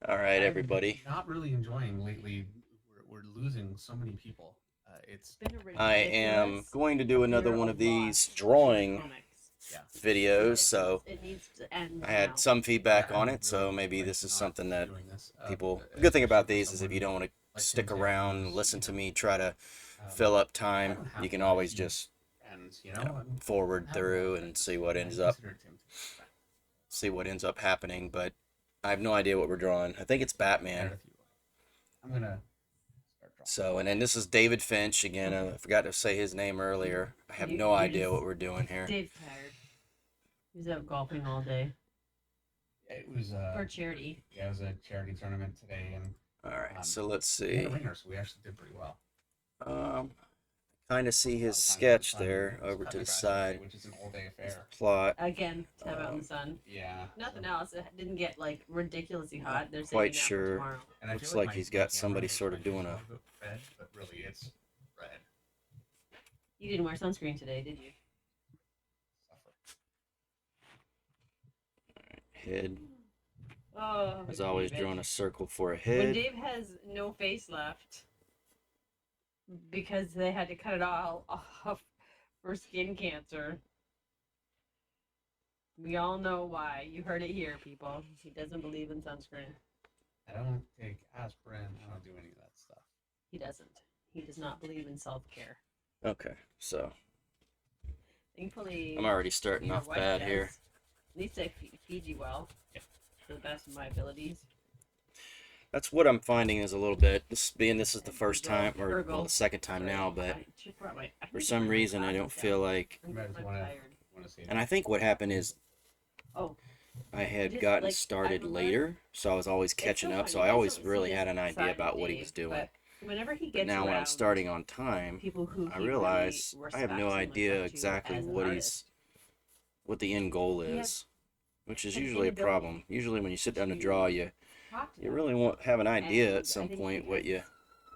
All right, I'm everybody. not really enjoying lately. We're losing so many people. It's Been a I am ridiculous going to do another year one of of these loss in drawing comics. yeah. It's videos. ridiculous. So It needs to end I had now. some Yeah, feedback on I'm it. really So maybe trying this to is not something keep that doing this. people. The good thing Especially about for these is if you someone don't want to like Tim stick Sale, around, who's listen to me try to um, fill up I time, don't you have a can lot of always huge just friends. forward I have a lot through of and friends, see what and I ends up consider Tim to be a friend. happening. But I have no idea what we're drawing. I think it's Batman. There, if you will. I'm gonna start drawing. So, and then this is David Finch again. I forgot to say his name earlier. I have no You idea just what we're doing here. Dave's tired. He's out golfing all day It was for charity. yeah, it was a charity tournament today, and All right, um, so let's we had a see. ringer, so we actually did pretty well. Um, Kind of see A his lot of times in the sketch sun, there was over to cutting the the grass yesterday, side. which is an all-day His affair. plot. Again, time out in the sun. Yeah, Nothing so else. It didn't get like ridiculously no, hot. They're Quite saving that for sure. tomorrow. and I feel Looks like like my he's my got camera somebody makes sort my of face doing look a. a bit red, but really it's red. You didn't wear sunscreen today, did you? Suffer. Head. Oh, As always, David. drawing a circle for a When head. Dave has no face left because they had to cut it all off for skin cancer. We all know why. You heard it here, people. He doesn't believe in sunscreen. I don't take aspirin. I don't do any of that stuff. He doesn't. He does not believe in self care. Okay, so Thankfully, I'm already starting your off wife bad does. here. At least I feed you well, Yeah. to the best of my abilities. That's what I'm finding is a little bit. This is the And first Ergo- time, or well, Ergo. the second time now, but I should put my- I for need to some bring my reason I don't glasses feel down. like. You might I'm want tired. to see it. And I think what happened is Oh, I had just, gotten like, started I've learned- later, so I was always it's catching so up. funny. So You I guys always don't see really this had an side idea of about what he Dave, was doing. but whenever he But gets now when I'm around starting on time, people who I he realize really I have no respects and looks idea up to exactly as an what artist, what the end goal he has is, which is an usually a problem. inability Usually when you sit down to to draw, you talk to you them. really want have an idea And at some I think point what because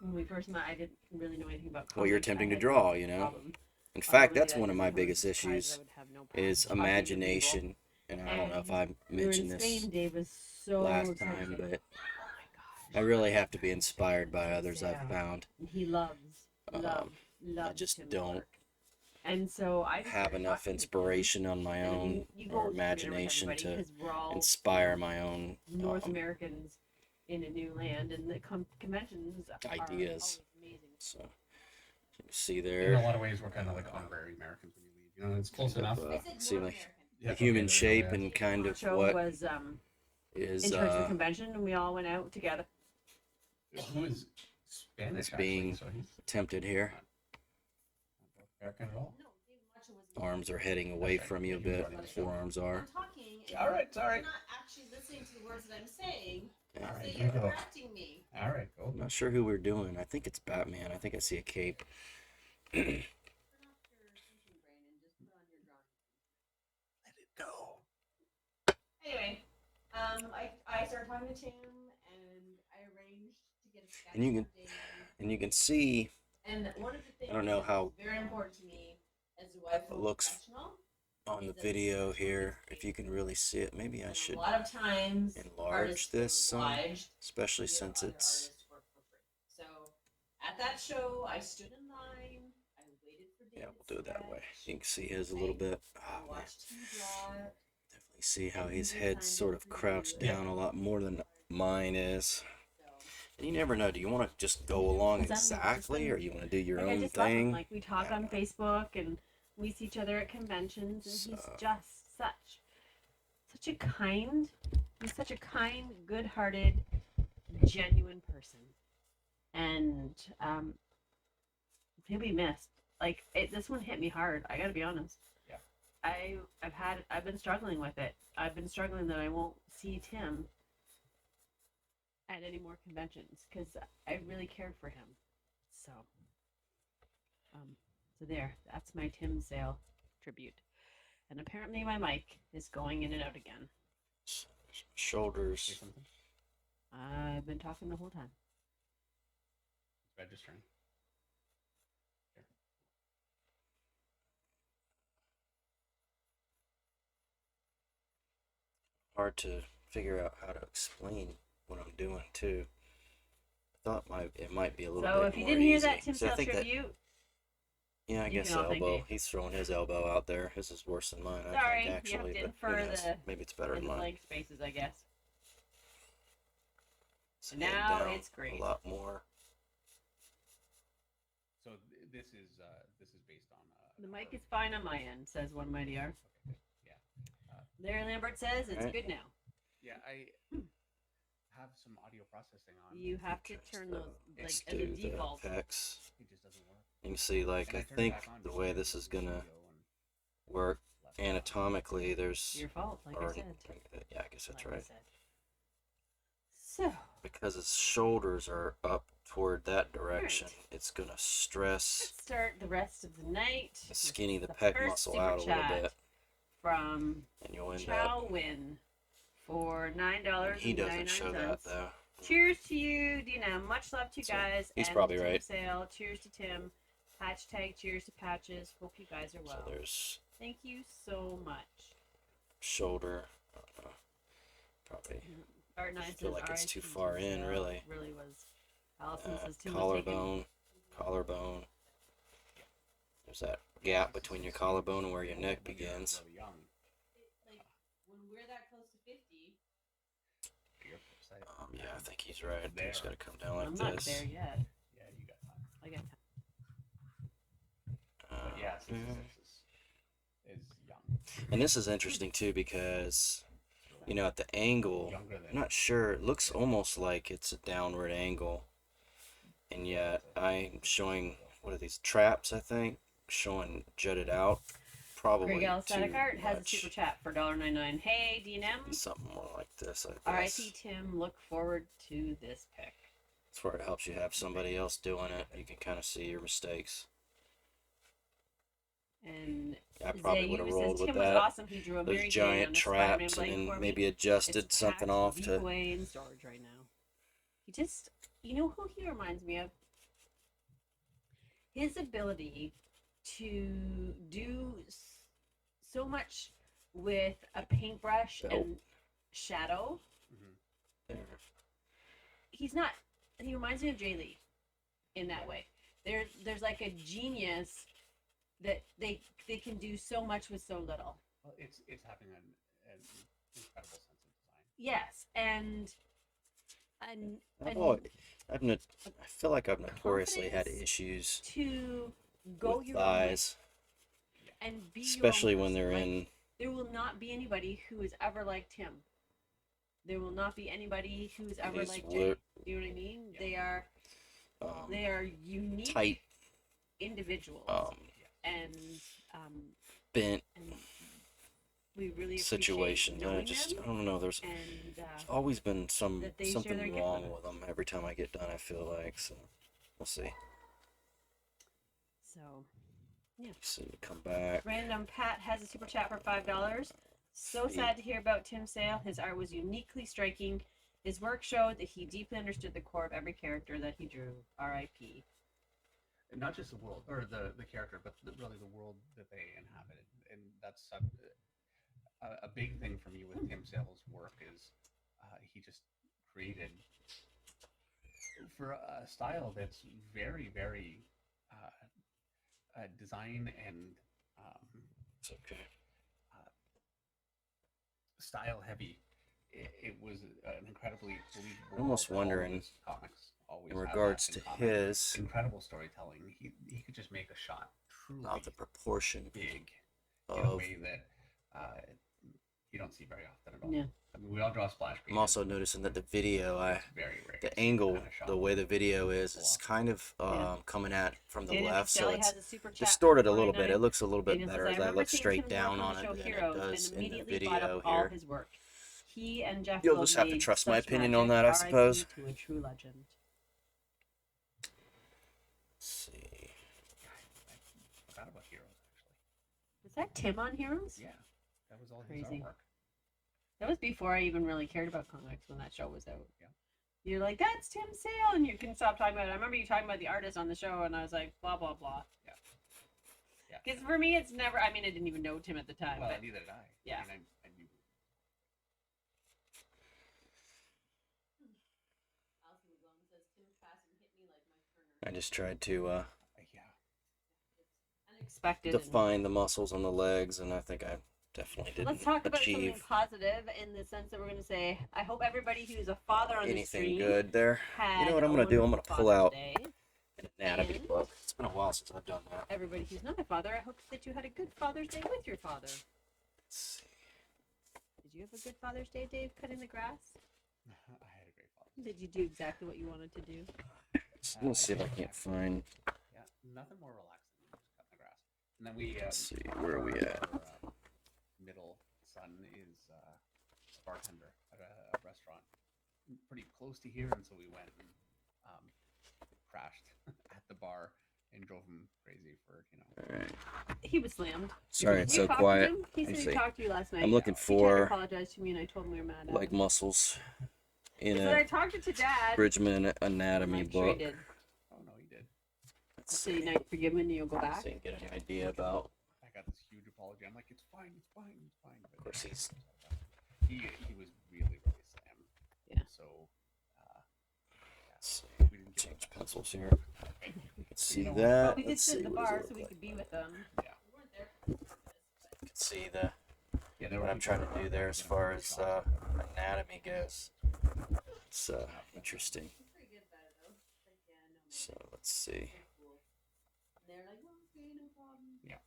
when we first met, I didn't really know anything about what you're comics. I attempting to had draw, no you know. problem. In fact, Obviously, that's that one of my doesn't come as a biggest surprise that I issues would have no problem is talking to people. imagination. And I don't know if I And we were mentioned in this Spain. Dave was so last excited. time, but Oh my I gosh. really have to be inspired by others I've Yeah. found. He loves, Um, I loves just Tim's don't work. And so I just have started enough talking to Tim, inspiration on my and then own you or go to dinner with imagination everybody to because we're all inspire my own North Americans in a new land, and the conventions are ideas. always amazing. So you see In a there, lot of ways, we're kind of like honorary Americans when you leave. It's close kind enough. of, I said see North like American. Yeah, the human okay, shape there we and kind of Show what was is in charge of the convention, and we all went out together. go. Who is Spanish? is being actually, so he's attempted here. not American at all. Arms are heading away from you a bit. Forearms are. I'm talking. And All right, sorry. You're not actually listening to the words that I'm saying. Yeah. All So right, you're you go. correcting me. All right, go. I'm not sure who we're doing. I think it's Batman. I think I see a cape. Turn off your thinking brain and just put on your drawing. Let it go. Anyway, I started talking to Tim and I arranged to get a sketch And you can- of Dave. And you can see And one of the things I don't know that how was very important to me as a wife it looks professional. on the video here, if you can really see it. Maybe I And should a lot of times enlarge artists this feel some, obliged especially to give since other it's artists work for free. So at that show, I stood in line. I waited for David. yeah, we'll do it that way. You can see his a little bit. I Oh, man. watched him draw. Definitely see how his head's sort of crouched down a lot more than mine is. So And you never know. Do you want to just go along Because I'm exactly, or you want to do your Like, I own just love him. thing? Like, we talk on Facebook and we see each other at conventions, and So- he's just such a kind, he's such a kind, good-hearted, genuine person, and he'll be missed. Like, this one hit me hard. I gotta be honest. Yeah. I've been struggling with it. I've been struggling that I won't see Tim at any more conventions because I really cared for him. So, so there. That's my Tim Sale tribute. And apparently my mic is going in and out again. Say Shoulders. something. I've been talking the whole time. Registering. Hard to figure out how to explain what I'm doing too. I thought it might be a little So bit if you more didn't hear easy. that Tim See, I Sale think that, tribute, yeah, I you guess can the all thank elbow. Dave. He's throwing his elbow out there. His is worse than mine, I sorry, think, you have actually. to But who infer knows? the Maybe it's better in than the mine. blank spaces, I guess. It's And heading now down it's great. a lot more. So this is based on. The mic is fine on my end, says One Mighty R. Okay, good. Yeah. Larry Lambert says it's Alright. good now. Yeah, I have some audio processing on. You have to Just, turn those like let's as a do the default. pecs. It just doesn't work. You can see, like, And I turned it think back on the just way to this is gonna go and work left anatomically, there's, Your fault, like or, I said. yeah, I guess that's Like I right. said. So Because his shoulders are up toward that direction, Right. it's gonna stress let's start the rest of the night. skinny the with pec first muscle super out a little chat bit, from and you'll end Chow up. Win for And $9.99. he doesn't show that though. Cheers to you, Dina. Much love to you So, guys. he's and probably Tim right. Sale. Cheers to Tim. Hashtag cheers to Patches. Hope you guys are well. So there's Thank you so much. shoulder. I don't know. Probably Art 9 I says feel like it's RIP too far Tim in, Sale. really. Really was. Allison says Tim was taken. collarbone. There's that gap between your collarbone and where your neck begins. Really young. Like when we're that close to 50, Your site. Yeah, I think he's right. There. It's got to come down like I'm not this. there yet. Yeah, you got time. I got time. But yeah, 66 is young. And this is interesting too because, you know, at the angle, Younger than. I'm not sure. It looks almost like it's a downward angle, and yet I'm showing what are these traps? I think showing jutted out, probably Greg L. too Static Art has a much. super chat for $1.99. Hey, DNM. Be something more like this. I guess. RIP Tim. Look forward to this pick. That's where it helps you have somebody else doing it. You can kind of see your mistakes. And I probably would have Zayu rolled says with Tim was that. awesome. He drew a Those Mary Jane giant on the Spider-Man traps, blank and for then me. maybe adjusted It's something packed off deep to. away in storage right now. He just, you know who he reminds me of? His ability to do so much with a paintbrush Oh. and shadow. Mhm. There. He's not. He reminds me of Jay Lee in that way. There's like a genius that they can do so much with so little. Well, it's having an incredible sense of design. Yes, and I feel like I've notoriously had confidence issues to go with your own way thighs, and be especially your own when they're person. in. Like, there will not be anybody who is ever like Tim. There will not be anybody who is ever These like Jay. were- You know what I mean? Yeah. They are unique Tight, individuals, and bent and we really situations. And I knowing just, them, I don't know. There's and always been that they share something their gift wrong with with them every time I get done. I feel like so. We'll see. so. See it come back. Random Pat has a super chat for $5. So sad to hear about Tim Sale. His art was uniquely striking. His work showed that he deeply understood the core of every character that he drew. R.I.P. And not just the world or the character, but really the world that they inhabited. And that's a big thing for me with Tim Sale's work is he just created for a style that's very, very design and It's okay. style heavy. It was an incredibly believable. I'm almost world. All of wondering, his comics always in have regards that to in common. his, Incredible storytelling. He could just make a shot truly about the proportion big in a of. way that you don't see very often at all. Yeah. I mean, we all draw splash pages. I'm also noticing that the video, It's very rare. to the see that angle, kind of shot. the way the video is Philosophy. kind of Yeah. coming at from the Daniel left, so Castelli it's has a super chat distorted for a little bit. $49. It looks a little bit Daniel better says, as I I remember look seeing straight Tim's down work on the it show than it Heroes does and in the immediately bought video up all here. his work. He and Jeff You'll Gold just have to made trust my such opinion on magic. that, I R.I.P. suppose. to a true legend. Let's see. I forgot about Heroes actually. Was that Tim on Heroes? Yeah, that was all Crazy. his artwork. That was before I even really cared about comics when that show was out. Yeah. You're like, that's Tim Sale, and you can stop talking about it. I remember you talking about the artist on the show, and I was like, blah, blah, blah. Yeah. Yeah. Because for me, it's never, I mean, I didn't even know Tim at the time. Well, but neither did I. Yeah. I mean, I knew. I just tried to Yeah. Unexpected. define the muscles on the legs, and I think I definitely didn't Let's talk about something achieve positive in the sense that we're going to say, I hope everybody who's a father on the anything stream good there. had You know what I'm a going to do? I'm going wonderful to pull Father's out Day. an anatomy And- book. It's been a while since I've done that. Everybody who's not a father, I hope that you had a good Father's Day with your father. Let's see. Did you have a good Father's Day, Dave, cutting the grass? I had a great father. Did you do exactly what you wanted to do? Let me see if I can't find. Yeah, nothing more relaxing than just cutting the grass. And then we. Let's see, where are we at? Our middle son is a bartender at a restaurant pretty close to here, and so we went and crashed at the bar and drove him crazy for All right. He was slammed. Sorry, it's You so talked quiet. to him? He Let me said see. he talked to you last night. I'm looking He tried to for apologize to me, and I told him we were mad at leg him. muscles in He said I a talked to Dad. Bridgman anatomy I'm sure he book. did. Oh no, he did. Let's So you see. now forgive him and you'll go back. So you can get an idea about. I got this huge apology. I'm like, it's fine, it's fine, it's fine. But Of course, he's he was really slammed. Yeah. So let's see. we didn't get Change pencils here. Let's see You know, that. Well, we did Let's sit see in the what does bar it so look we like. could be with them. Yeah. We weren't there for this, You can see the Yeah, there what were I'm people trying that to do were, there as you know, far really as shocked. anatomy goes. It's interesting. He's pretty good about it though. Like, yeah, no, man, So let's see. so cool. And they're like, oh, okay, no problem. Yeah.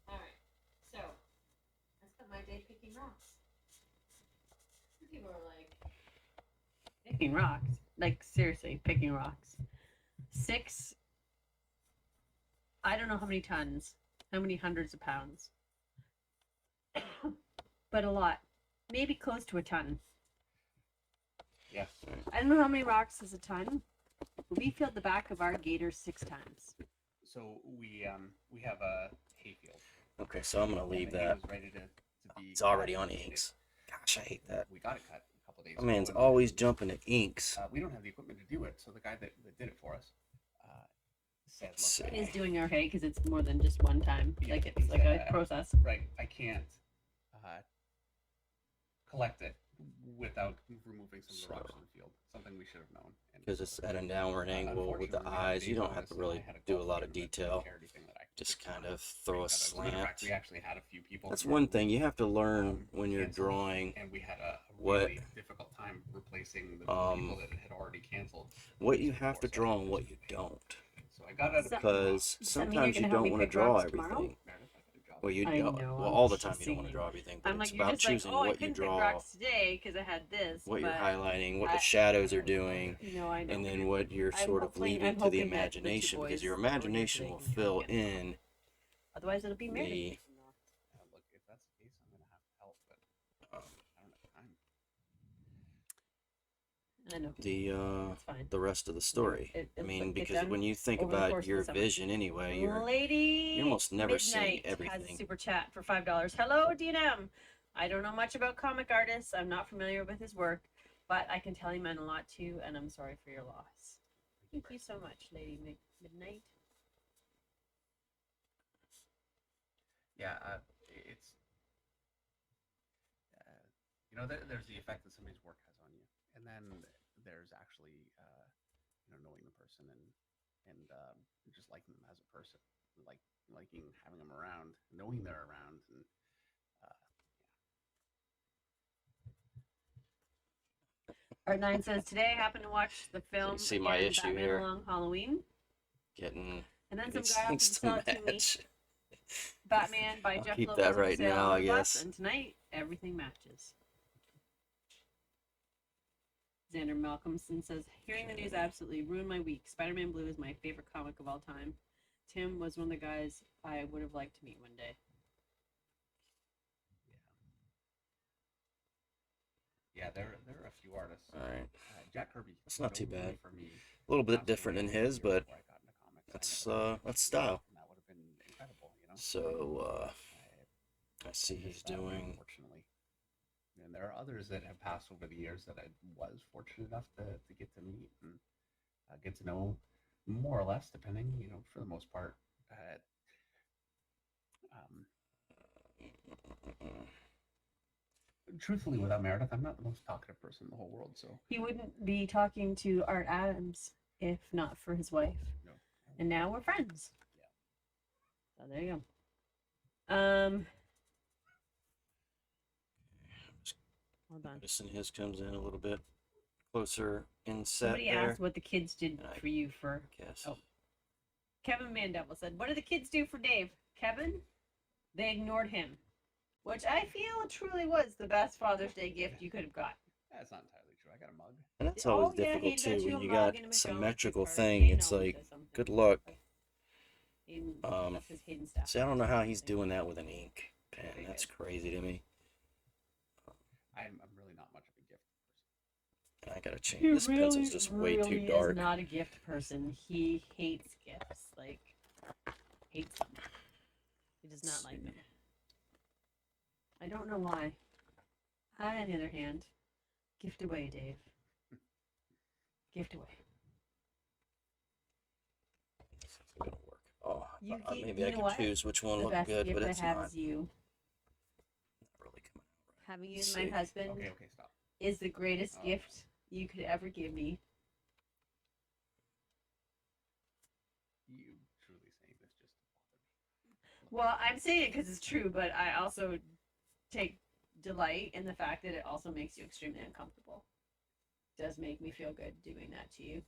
All right, so I spent my day picking rocks. People are like, Picking rocks. Like, seriously, picking rocks. 6, I don't know how many tons, how many hundreds of pounds. But a lot. Maybe close to a ton. Yeah. I don't know how many rocks is a ton, but we filled the back of our gator 6 times. So we have a hayfield. Okay, so I'm gonna leave and the hay that. was ready to be It's already cut on and inks. Gosh, I hate that. We got it cut a couple of days My man's ago. always jumping at inks. We don't have the equipment to do it, so the guy that did it for us said, Let's "Look, see. He's doing our hay because it's more than just one time. Yeah, Like, it's he's, like a process. right, I can't collect it without removing some of the rocks from the field. Something we should have known." Because it's at a downward angle with the unfortunately, we had eyes. You days don't on have this, to and I really had a do a golf lot of game that didn't detail. care anything that I could Just fix kind on of it. throw a As matter of slant. fact, we actually had a few people. That's from one our thing you have to learn um, when you're canceled, drawing. and we had a what- really difficult time replacing the um, people that had already canceled. What days you have to before, so draw and what you don't. So I got out of So- Because Does that mean sometimes you're you gonna help don't me want to pick draw rocks tomorrow? everything. Meredith, I got a job. Well, you I don't. know, Well, I'm all the time you don't teasing want to you. draw everything, but I'm it's like, you're about just like, choosing oh, I what you couldn't pick draw, rocks today because I had this. what you're but highlighting, what I- the shadows are doing, No, I know. and then what you're I'm sort of hoping- leaving I'm to the hoping that the two imagination, because your boys know imagination will they can fill get them. in Otherwise, it'll be Meredith. the making them. Look, if that's the case, I'm gonna have to help, but um, I don't have time. I know. It's fine. the rest of the story. It- I it'll mean, get because done when you think over the about course of your the summer. vision anyway, Lady you're almost never seeing Midnight has everything. a super chat for $5. Hello, DNM. I don't know much about comic artists. I'm not familiar with his work, but I can tell he meant a lot to you, and I'm sorry for your loss. Thank you so much, Lady Midnight. Yeah, it's there's the effect that somebody's work has on you, and then there's actually knowing the person and just liking them as a person, liking having them around, knowing they're around, and Art 9 says, today I happened to watch the film see my again, issue Batman here? Along Halloween, Getting and then some these guy offered things to to sell it to me. match. Batman by I'll Jeff keep Loeb that was on right sale now, on I the bus, guess. and tonight everything matches. Xander Malcolmson says, hearing the news absolutely ruined my week. Spider-Man Blue is my favorite comic of all time. Tim was one of the guys I would have liked to meet one day. yeah, there are a few artists. All right, Jack Kirby. That's not too nobody bad. For me, a little bit passed away different than a his, year but before I got into comics. I that's never really that's seen style. him, and that would have been incredible, So I see he's missed that one, doing. unfortunately. And there are others that have passed over the years that I was fortunate enough to get to meet and get to know more or less, depending, for the most part. truthfully, without Meredith, I'm not the most talkative person in the whole world. So He wouldn't be talking to Art Adams if not for his wife. no. And now we're friends. Yeah. So there you go. Hold on. Noticing his comes in a little bit closer in set Somebody there. asked what the kids did I for you for. Guess. Oh. Kevin Mandeville said, "What did the kids do for Dave?" Kevin, they ignored him, which I feel truly was the best Father's Day gift you could have got. That's not entirely true. I got a mug. And that's always difficult he got too you when a you mug got and a symmetrical McDonald's gift card. thing. Hayden It's always like, does something. good luck. Hayden, that's his Hayden stuff. See, I don't know how he's doing that with an ink pen. Very That's good. crazy to me. I'm really not much of a gift person. And I gotta change. He This really, pencil's just way really too dark. is not a gift person. He hates gifts. Like, hates them. He does not like them. I don't know why. I, on the other hand, gift away, Dave. Gift away. This isn't gonna work. Oh, You get- maybe you I know could what? choose which one The looked best good, gift but I it's have not is you. really coming out. Having you Let's as my see. husband Okay, stop. is the greatest Oh. gift you could ever give me. You truly saying this just to bother me. Well, I'm saying it because it's true, but I also take delight in the fact that it also makes you extremely uncomfortable. It does make me feel good doing that to you.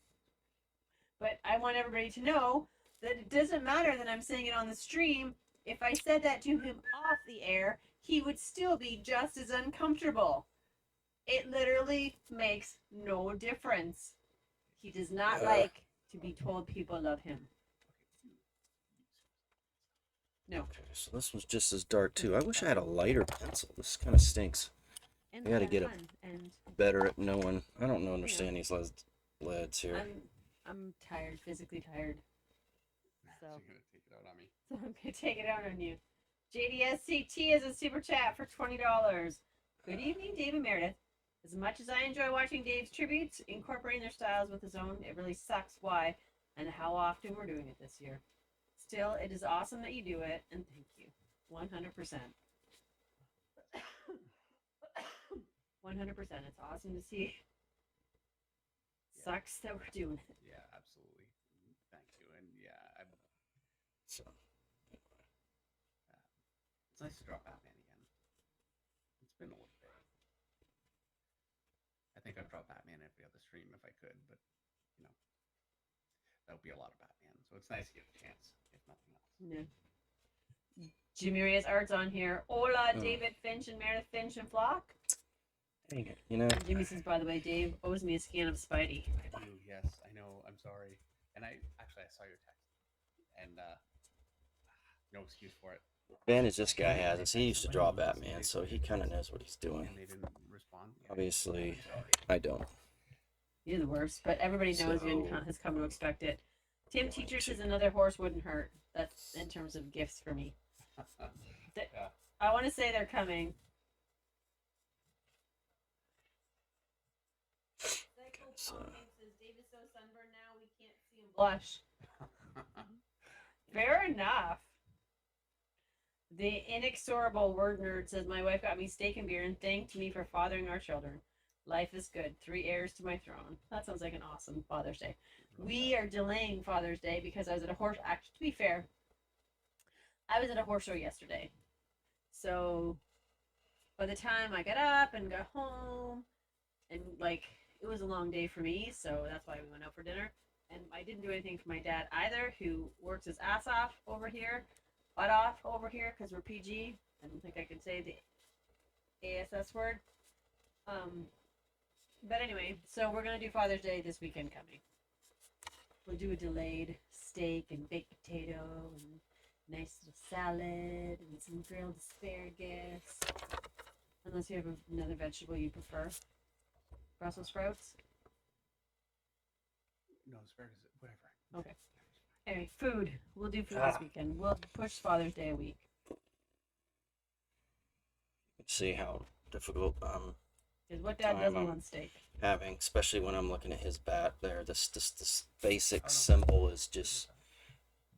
But I want everybody to know that it doesn't matter that I'm saying it on the stream. If I said that to him off the air, he would still be just as uncomfortable. It literally makes no difference. He does not like to be told people love him. No. Okay, so this one's just as dark too. I wish I had a lighter pencil. This kind of stinks. And I gotta have get a- fun. And Better at knowing. I don't understand these leads here. I'm tired, physically tired. So So, you're gonna take it out on me. so I'm gonna take it out on you. JDSCT is a super chat for $20. Good evening, David Meredith. As much as I enjoy watching Dave's tributes, incorporating their styles with his own, it really sucks why and how often we're doing it this year. Still, it is awesome that you do it, and thank you. 100%. 100%. It's awesome to see. Sucks that we're doing it. Yeah, absolutely. Thank you. And yeah, So, it's nice to draw Batman again. It's been a little bit. I think I'd draw Batman every other stream if I could, but you know, that would be a lot of Batman. So it's nice to get a chance, if nothing else. No. Jimmy Reyes Art's on here. Hola, Oh. David Finch and Meredith Finch and Flock. dang it. You know, And Jimmy says, by the way, Dave owes me a scan of Spidey. I do, yes, I know. I'm sorry. And I saw your text, and no excuse for it. advantage this guy has is he used to draw Batman, so he kind of knows what he's doing. And they didn't respond. Obviously, I'm sorry. I don't. You're the worst, but everybody knows you and So- has come to expect it. Tim Teacher says another horse wouldn't hurt. That's in terms of gifts for me. Yeah. I want to say they're coming. Psycho So- Pumpkin says Dave is so sunburned now we can't see him Blush. Fair enough. The inexorable word nerd says my wife got me steak and beer and thanked me for fathering our children. Life is good. 3 heirs to my throne. That sounds like an awesome Father's Day. We are delaying Father's Day because I was at a horse. Actually, to be fair, I was at a horse show yesterday. So by the time I got up and got home, and like it was a long day for me, so that's why we went out for dinner. And I didn't do anything for my dad either, who works his ass off over here, butt off over here, because we're PG. I don't think I can say the ASS word. But anyway, so we're gonna do Father's Day this weekend coming. We'll do a delayed steak and baked potato and nice little salad and some grilled asparagus. Unless you have another vegetable you prefer. Brussels sprouts. No, asparagus, whatever. Okay. Anyway, food. We'll do food this weekend. We'll push Father's Day a week. See how difficult I'm Because what dad Time doesn't on- want steak. having, especially when I'm looking at his bat there. This basic Oh, no. symbol is just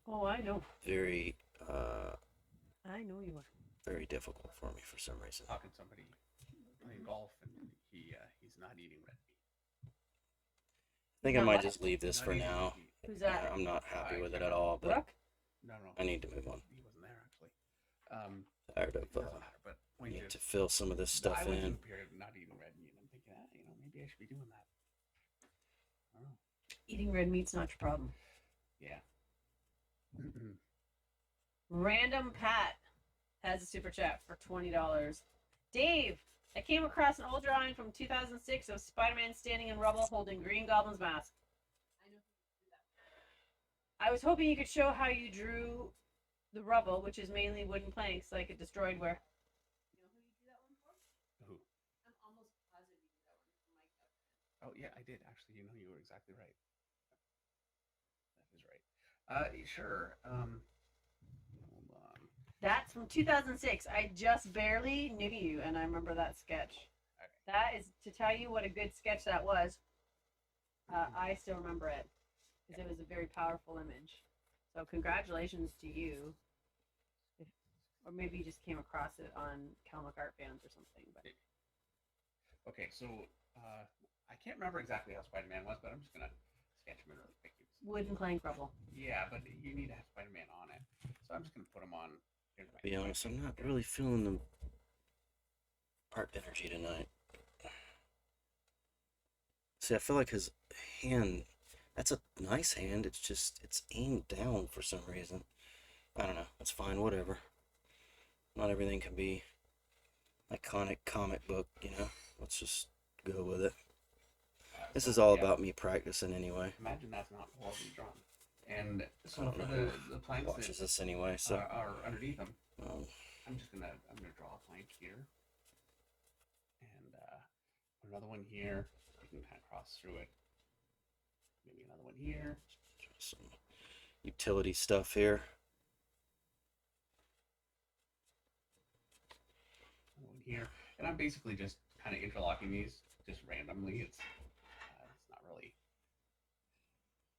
Oh, I know. very I know you are. very difficult for me for some reason. Talking to somebody playing golf, and he's not eating red meat. I think I Not might what? just leave this Not for eating red now. meat. Who's Yeah, that? I'm not happy I with it can't at all, but Brooke? No, I need to move on. he wasn't there actually. Tired It of doesn't matter. But point need is, to fill some of this I stuff went through in. a period of not eating red meat, and I'm thinking, maybe I should be doing that. I don't know. Eating red meat's not your problem. Yeah. Random Pat has a super chat for $20. Dave, I came across an old drawing from 2006 of Spider-Man standing in rubble holding Green Goblin's mask. I know who you do that. I was hoping you could show how you drew the rubble, which is mainly wooden planks, like a destroyed ware. You know who you do that one for? Who? I'm almost positive you do that one for Mike Upton. Oh yeah, I did actually. You were exactly right. That is right. Sure. Hold on. That's from 2006. I just barely knew you, and I remember that sketch. Okay. That is to tell you what a good sketch that was. I still remember it because it was a very powerful image. So congratulations to you. Or maybe you just came across it on comic art fans or something. But Okay, so I can't remember exactly how Spider-Man was, but I'm just gonna sketch him in really quick. wooden plank rubble. Yeah, but you need to have Spider-Man on it, so I'm just gonna put him on. Here's my To be honest, I'm not really feeling the art energy tonight. See, I feel like his hand, that's a nice hand, it's aimed down for some reason. I don't know, that's fine, whatever. Not everything can be iconic comic book, let's just go with it. This is all about me practicing anyway. Imagine that's not horribly drawn. And I so don't for know the who planks watches that this anyway, so are underneath them, um, I'm gonna draw a plank here, and another one here. You can kind of cross through it. Maybe another one here. some utility stuff here. Another one here, and I'm basically just kind of interlocking these just randomly. It's not really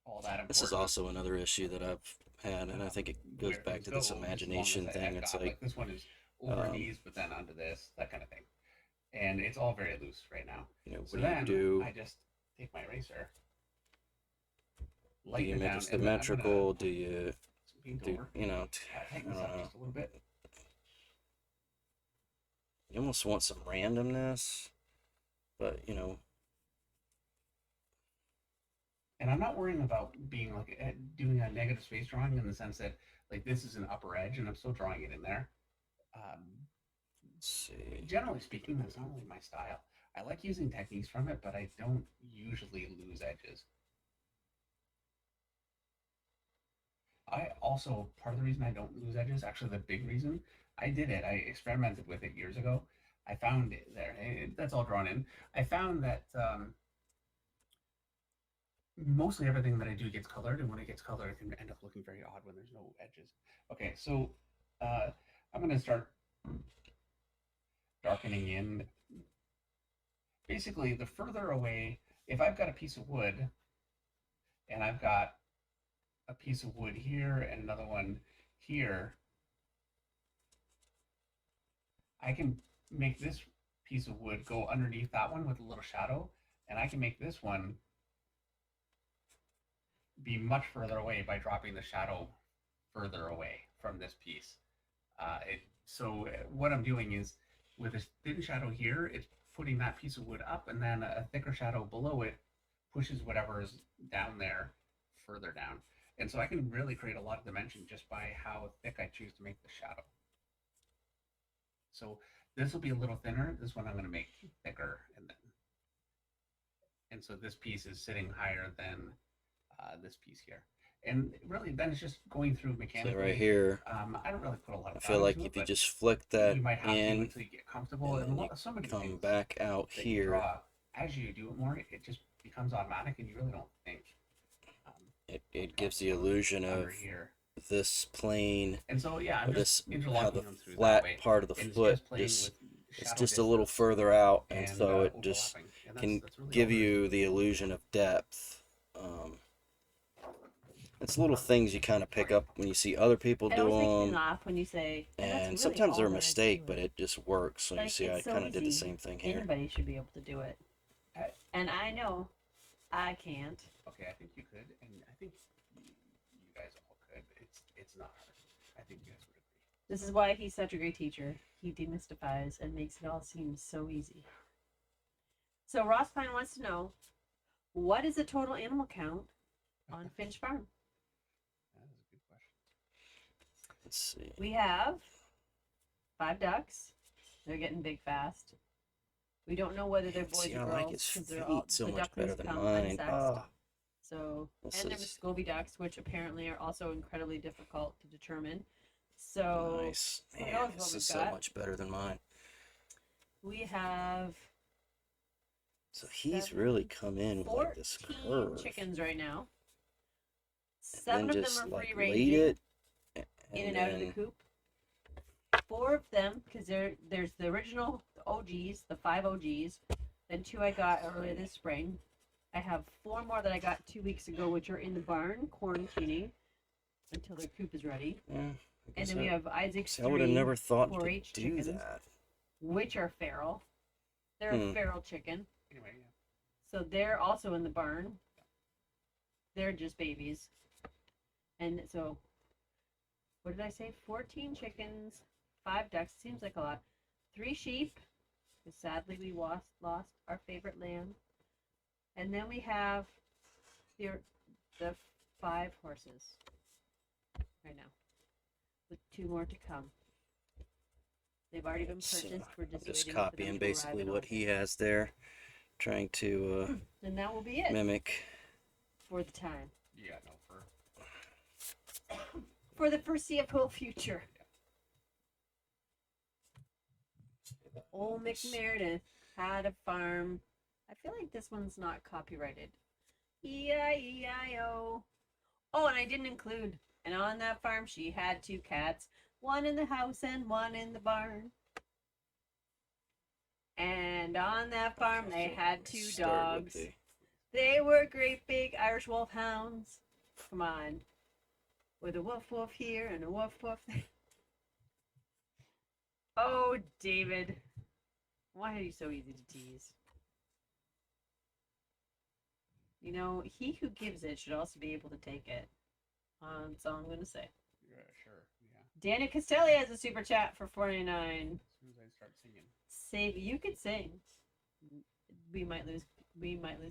all that important. This is also another issue that I've had, and I think it goes where back things to this go, just as long imagination as thing. I've It's got, like, this one is over um, knees, but then onto this, that kind of thing. And it's all very loose right now. what So do then you do? I just take my eraser, Do lighten you it make down, it and then I'm symmetrical? gonna Do you paint do, over. Tighten this up just a little bit. you almost want some randomness, but And I'm not worrying about being like doing a negative space drawing in the sense that like this is an upper edge and I'm still drawing it in there. let's see. Generally speaking, that's not really my style. I like using techniques from it, but I don't usually lose edges. I also, part of the reason I don't lose edges, actually the big reason, I did it. I experimented with it years ago. I found it there. That's all drawn in. I found that mostly everything that I do gets colored, and when it gets colored, it can end up looking very odd when there's no edges. Okay, so I'm going to start darkening in. Basically, the further away, if I've got a piece of wood, and I've got a piece of wood here and another one here, I can make this piece of wood go underneath that one with a little shadow, and I can make this one be much further away by dropping the shadow further away from this piece. So what I'm doing is with a thin shadow here, it's putting that piece of wood up, and then a thicker shadow below it pushes whatever is down there further down. And so I can really create a lot of dimension just by how thick I choose to make the shadow. So this will be a little thinner. This one I'm going to make thicker, and so this piece is sitting higher than this piece here. And really, then it's just going through mechanically. So right here, I don't really put a lot of I feel thought like into if it, you just flick that you might have to in, until you get comfortable. and then you so many come things back out that you here, draw, as you do it more, it just becomes automatic, and you really don't think. it gives the illusion Under of here. this plane, And so yeah, I'm or just this, how interlocking the them through that flat way. part of the And it's foot just playing just, with it's shadow just a little distance further out, and and so it just overlapping. And can that's really give all there is. you the illusion of depth. It's little things you kind of pick up when you see other people It do always makes me them, laugh when you say, and that's and really sometimes all they're a there is to mistake, it. but it just works. So you Like, see, I it's so kind of did the easy. same thing here. Anybody should be able to do it. I- And I know I can't. Okay, I think you could, and I think you guys all could. It's not hard. I think you guys would agree. This is why he's such a great teacher. He demystifies and makes it all seem so easy. So Ross Pine wants to know, what is the total animal count on Finch Farm? That is a good question. Let's see. We have 5 ducks. They're getting big fast. We don't know whether they're boys See, or I girls like his because they're feet all so the much better ducklings than come mine. unsexed. Oh, So, this and they're is Muscovy ducks, which apparently are also incredibly difficult to determine. So, nice. who Man, knows this what is we've so got? much better than mine. We have So he's really come in with like 14 this curve, chickens right now. and 7 then of them just are like free laid ranging it, in and out of the then coop. 4 of them, because there's the original OGs, the 5 OGs, then 2 I got earlier this spring. I have 4 more that I got 2 weeks ago, which are in the barn quarantining until their coop is ready. yeah, I And guess then we have Isaac's see, I would have 3 never thought to 4-H do chickens, that. which are feral. They're Hmm. a feral chicken, Anyway, yeah. so they're also in the barn. They're just babies. And so, what did I say? 14 chickens, 5 ducks. Seems like a lot. 3 sheep, because sadly we lost our favorite lamb. And then we have the 5 horses right now, with 2 more to come. They've already been So, purchased. We're I'm just just waiting for them copying to basically arrive what he has there, trying to and that will be it mimic. for the time, Yeah, no, for the foreseeable future. Old McMeredith had a farm. I feel like this one's not copyrighted. E-I-E-I-O. Oh, and I didn't include. And on that farm, she had 2 cats, one in the house and one in the barn. And on that farm, they Okay, so had let me 2 start with dogs. the- They were great big Irish wolfhounds. Come on. With a woof woof here and a woof woof there. Oh, David. Why are you so easy to tease? You know, he who gives it should also be able to take it. That's all I'm going to say. yeah, sure, yeah. Daniel Castelli has a super chat for 49. As soon as I start singing. Save, you could sing. We might lose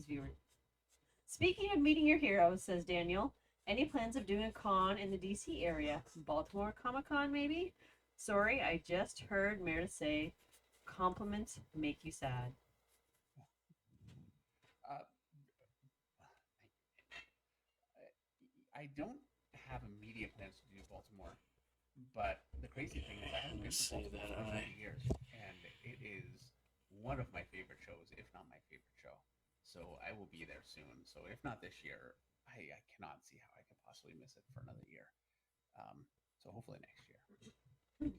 viewers. Speaking of meeting your heroes, says Daniel, any plans of doing a con in the DC area? Baltimore Comic Con, maybe? Sorry, I just heard Meredith say, compliments make you sad. Uh, I don't have immediate plans to do Baltimore, but the crazy thing is I haven't been to Let's see Baltimore that for eye. 20 years, and it is one of my favorite shows, if not my favorite show. So I will be there soon. So if not this year, I cannot see how I could possibly miss it for another year. So hopefully next year.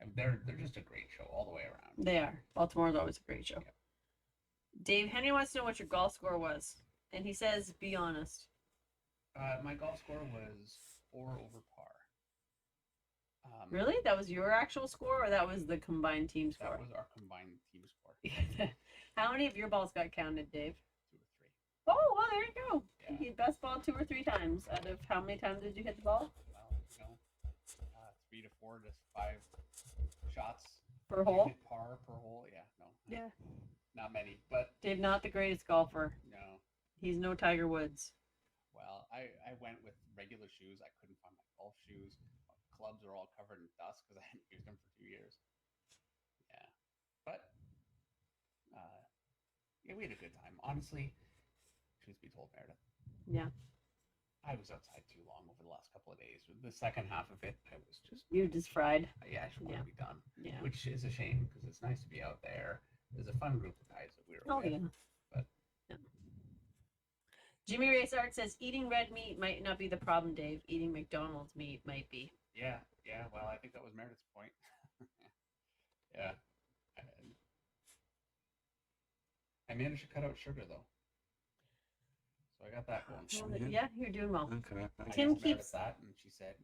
And they're just a great show all the way around. They are. Baltimore's always a great show. Yep. Dave Henry wants to know what your golf score was. And he says, be honest. My golf score was 4 over par. Really? That was your actual score, or that was the combined team That score? was our combined team score. How many of your balls got counted, Dave? 2 or 3. Oh, well, there you go. Yeah. You hit best ball 2 or 3 times. Out of how many times did you hit the ball? Well, 3 to 4 to 5 shots Per hole? hit par per hole. Yeah, no, Yeah. not many, but Dave, not the greatest golfer. no. He's no Tiger Woods. Well, I went with regular shoes. I couldn't find my golf shoes. Clubs are all covered in dust because I hadn't used them for 2 years. Yeah, but yeah, we had a good time. Honestly, truth be told, Meredith, Yeah. I was outside too long over the last couple of days. The second half of it, I was just You're just fried. I just want Yeah. to be done, Yeah. which is a shame because it's nice to be out there. There's a fun group of guys that we were Oh, with. yeah. But Yeah. Jimmy Race Art says eating red meat might not be the problem, Dave. Eating McDonald's meat might be. yeah. Well, I think that was Meredith's point. Yeah. I managed to cut out sugar though, so So I got that going. Gosh, for Well, me. man. yeah, you're doing well. Okay. I Tim asked Meredith keeps- that, and she said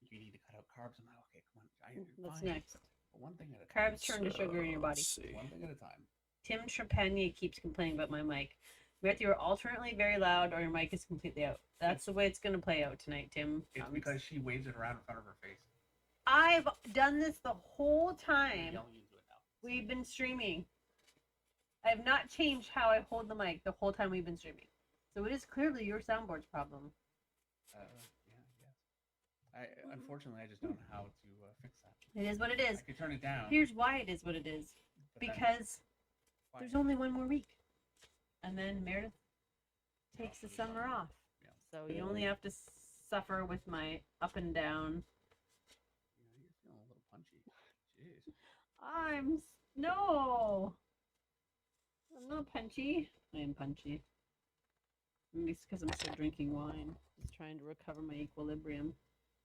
you need to cut out carbs. I'm like, okay, come on. What's fine. next? But one thing at a time. Carbs turn to sugar in your body. Let's see. One thing at a time. Tim Trepanier keeps complaining about my mic. Matthew, you're alternately very loud or your mic is completely out. That's the way it's going to play out tonight, Tim. It's because she waves it around in front of her face. I've done this the whole You're time yelling into it now. we've been streaming. I have not changed how I hold the mic the whole time we've been streaming. So it is clearly your soundboard's problem. Yeah, yes. Unfortunately, I just don't know how to fix that. It is what it is. I could turn it down. Here's why it is what it is. but then Because why? there's only one more week. And then Meredith takes the summer off. Yeah. So you only have to suffer with my up and down. You're feeling a little punchy. Jeez. No. I'm not punchy. I am punchy. Maybe it's because I'm still drinking wine. Just trying to recover my equilibrium.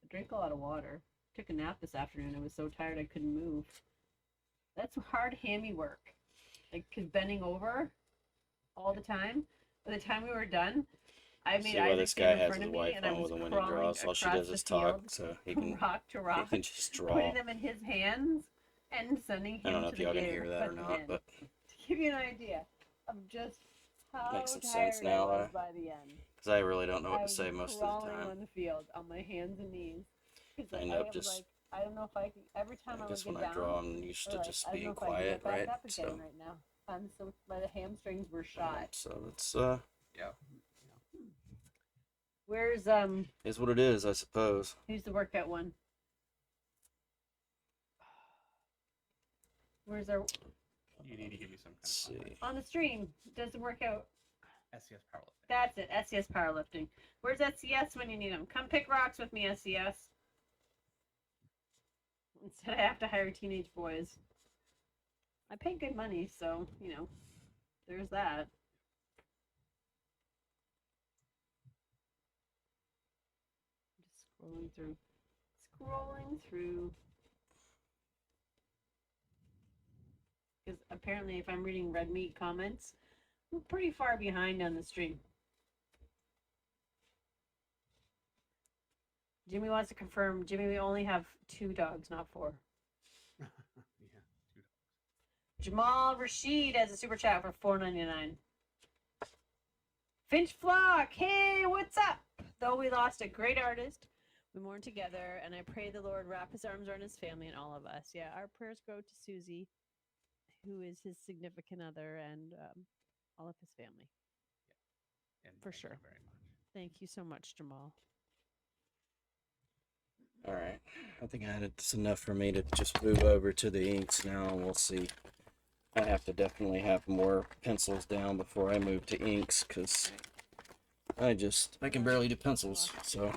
I drank a lot of water. Took a nap this afternoon. I was so tired I couldn't move. That's hard hammy work. Like, cause bending over all the time. By the time we were done, I made See why Isaac this stand guy in has front his of me, wife and I on was with him when he crawling draws. All she across does the is talk, field so he can rock to rock, just draw. putting them in his hands and sending him I don't know to if the y'all can game hear to that or put them not, in. but To give you an idea of just how Makes some tired sense now, I was though. by the end. because I really don't know I what to was say most of the crawling time. on the field on my hands and knees. 'Cause I I end up was just- like, I don't know if I can. Every time I, I would guess get when down, I draw, I'm used or to like, just I don't know being if I can quiet, get back right? up again So, right now. So my hamstrings were shot. so it's Yeah. Where's is what it is, I suppose. who's the workout one? Where's our You need to give me some kind of Let's see. context. on the stream? Does the workout? SCS powerlifting. That's it. SCS powerlifting. Where's SCS when you need them? Come pick rocks with me, SCS. Instead, I have to hire teenage boys. I pay good money, so there's that. Just scrolling through. Because apparently, if I'm reading red meat comments, we're pretty far behind on the stream. Jimmy wants to confirm. Jimmy, we only have 2 dogs, not 4. Yeah, 2 dogs. Jamal Rashid has a super chat for $4.99. Finch Flock, hey, what's up? Though we lost a great artist, we mourn together, and I pray the Lord wrap his arms around his family and all of us. Yeah, our prayers go to Susie, who is his significant other, and all of his family. And For thank sure. you very much. Thank you so much, Jamal. All right, I think it's enough for me to just move over to the inks now, and we'll see. I have to definitely have more pencils down before I move to inks, because I can barely do pencils, so.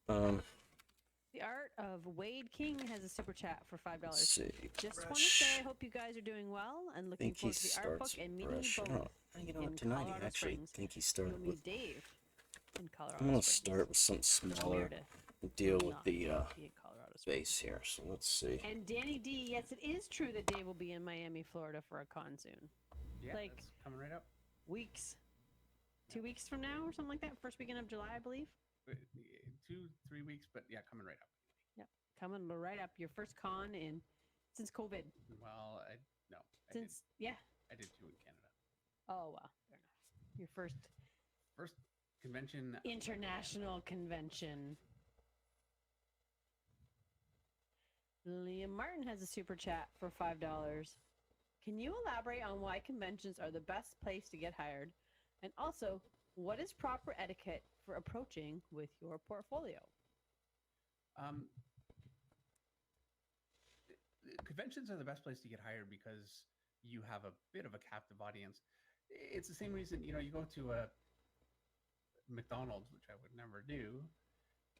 The Art of Wade King has a super chat for $5. Let's see. Just want to Brush. say I hope you guys are doing well and I looking think he forward to the art book starts and meeting you brush. both. in Tonight I Colorado actually Springs. think he You'll started with. meet Dave in Colorado I'm gonna Springs. start with something Weird smaller. to Deal with not the be in Colorado Springs. base here. So let's see. And Danny D, yes, it is true that Dave will be in Miami, Florida for a con soon. Yeah, Like- that's coming right up. Weeks. 2 weeks from now or something like that. First weekend of July, I believe. 2-3 weeks, but yeah, coming right up. Coming right up. Your first con since COVID. Well, I Since, yeah. I did 2 in Canada. Oh, wow. Fair enough. Your first First convention. international convention. Liam Martin has a super chat for $5. Can you elaborate on why conventions are the best place to get hired? And also, what is proper etiquette for approaching with your portfolio? Conventions are the best place to get hired because you have a bit of a captive audience. It's the same reason, you go to a McDonald's, which I would never do,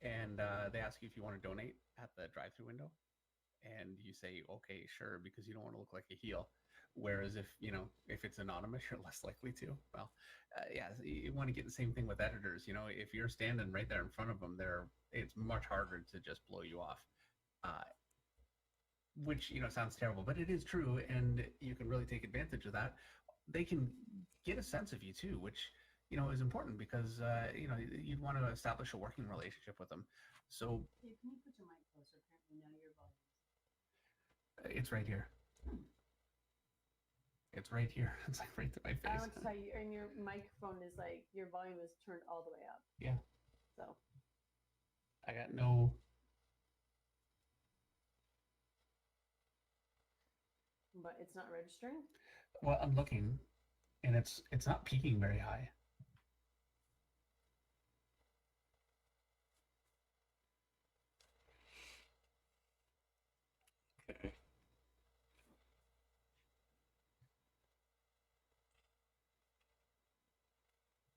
and they ask you if you want to donate at the drive-through window, and you say, okay, sure, because you don't want to look like a heel. Whereas if it's anonymous, you're less likely to. Well, yeah, you want to get the same thing with editors. If you're standing right there in front of them, it's much harder to just blow you off. Which sounds terrible, but it is true, and you can really take advantage of that. They can get a sense of you too, which is important because you'd want to establish a working relationship with them. So Dave, can you put your mic closer? Apparently now your volume. it's right here. It's right here. It's like right to my I face. want to tell you, and your microphone is like your volume is turned all the way up. Yeah. So I got no. but it's not registering. Well, I'm looking, and it's not peaking very high. Okay.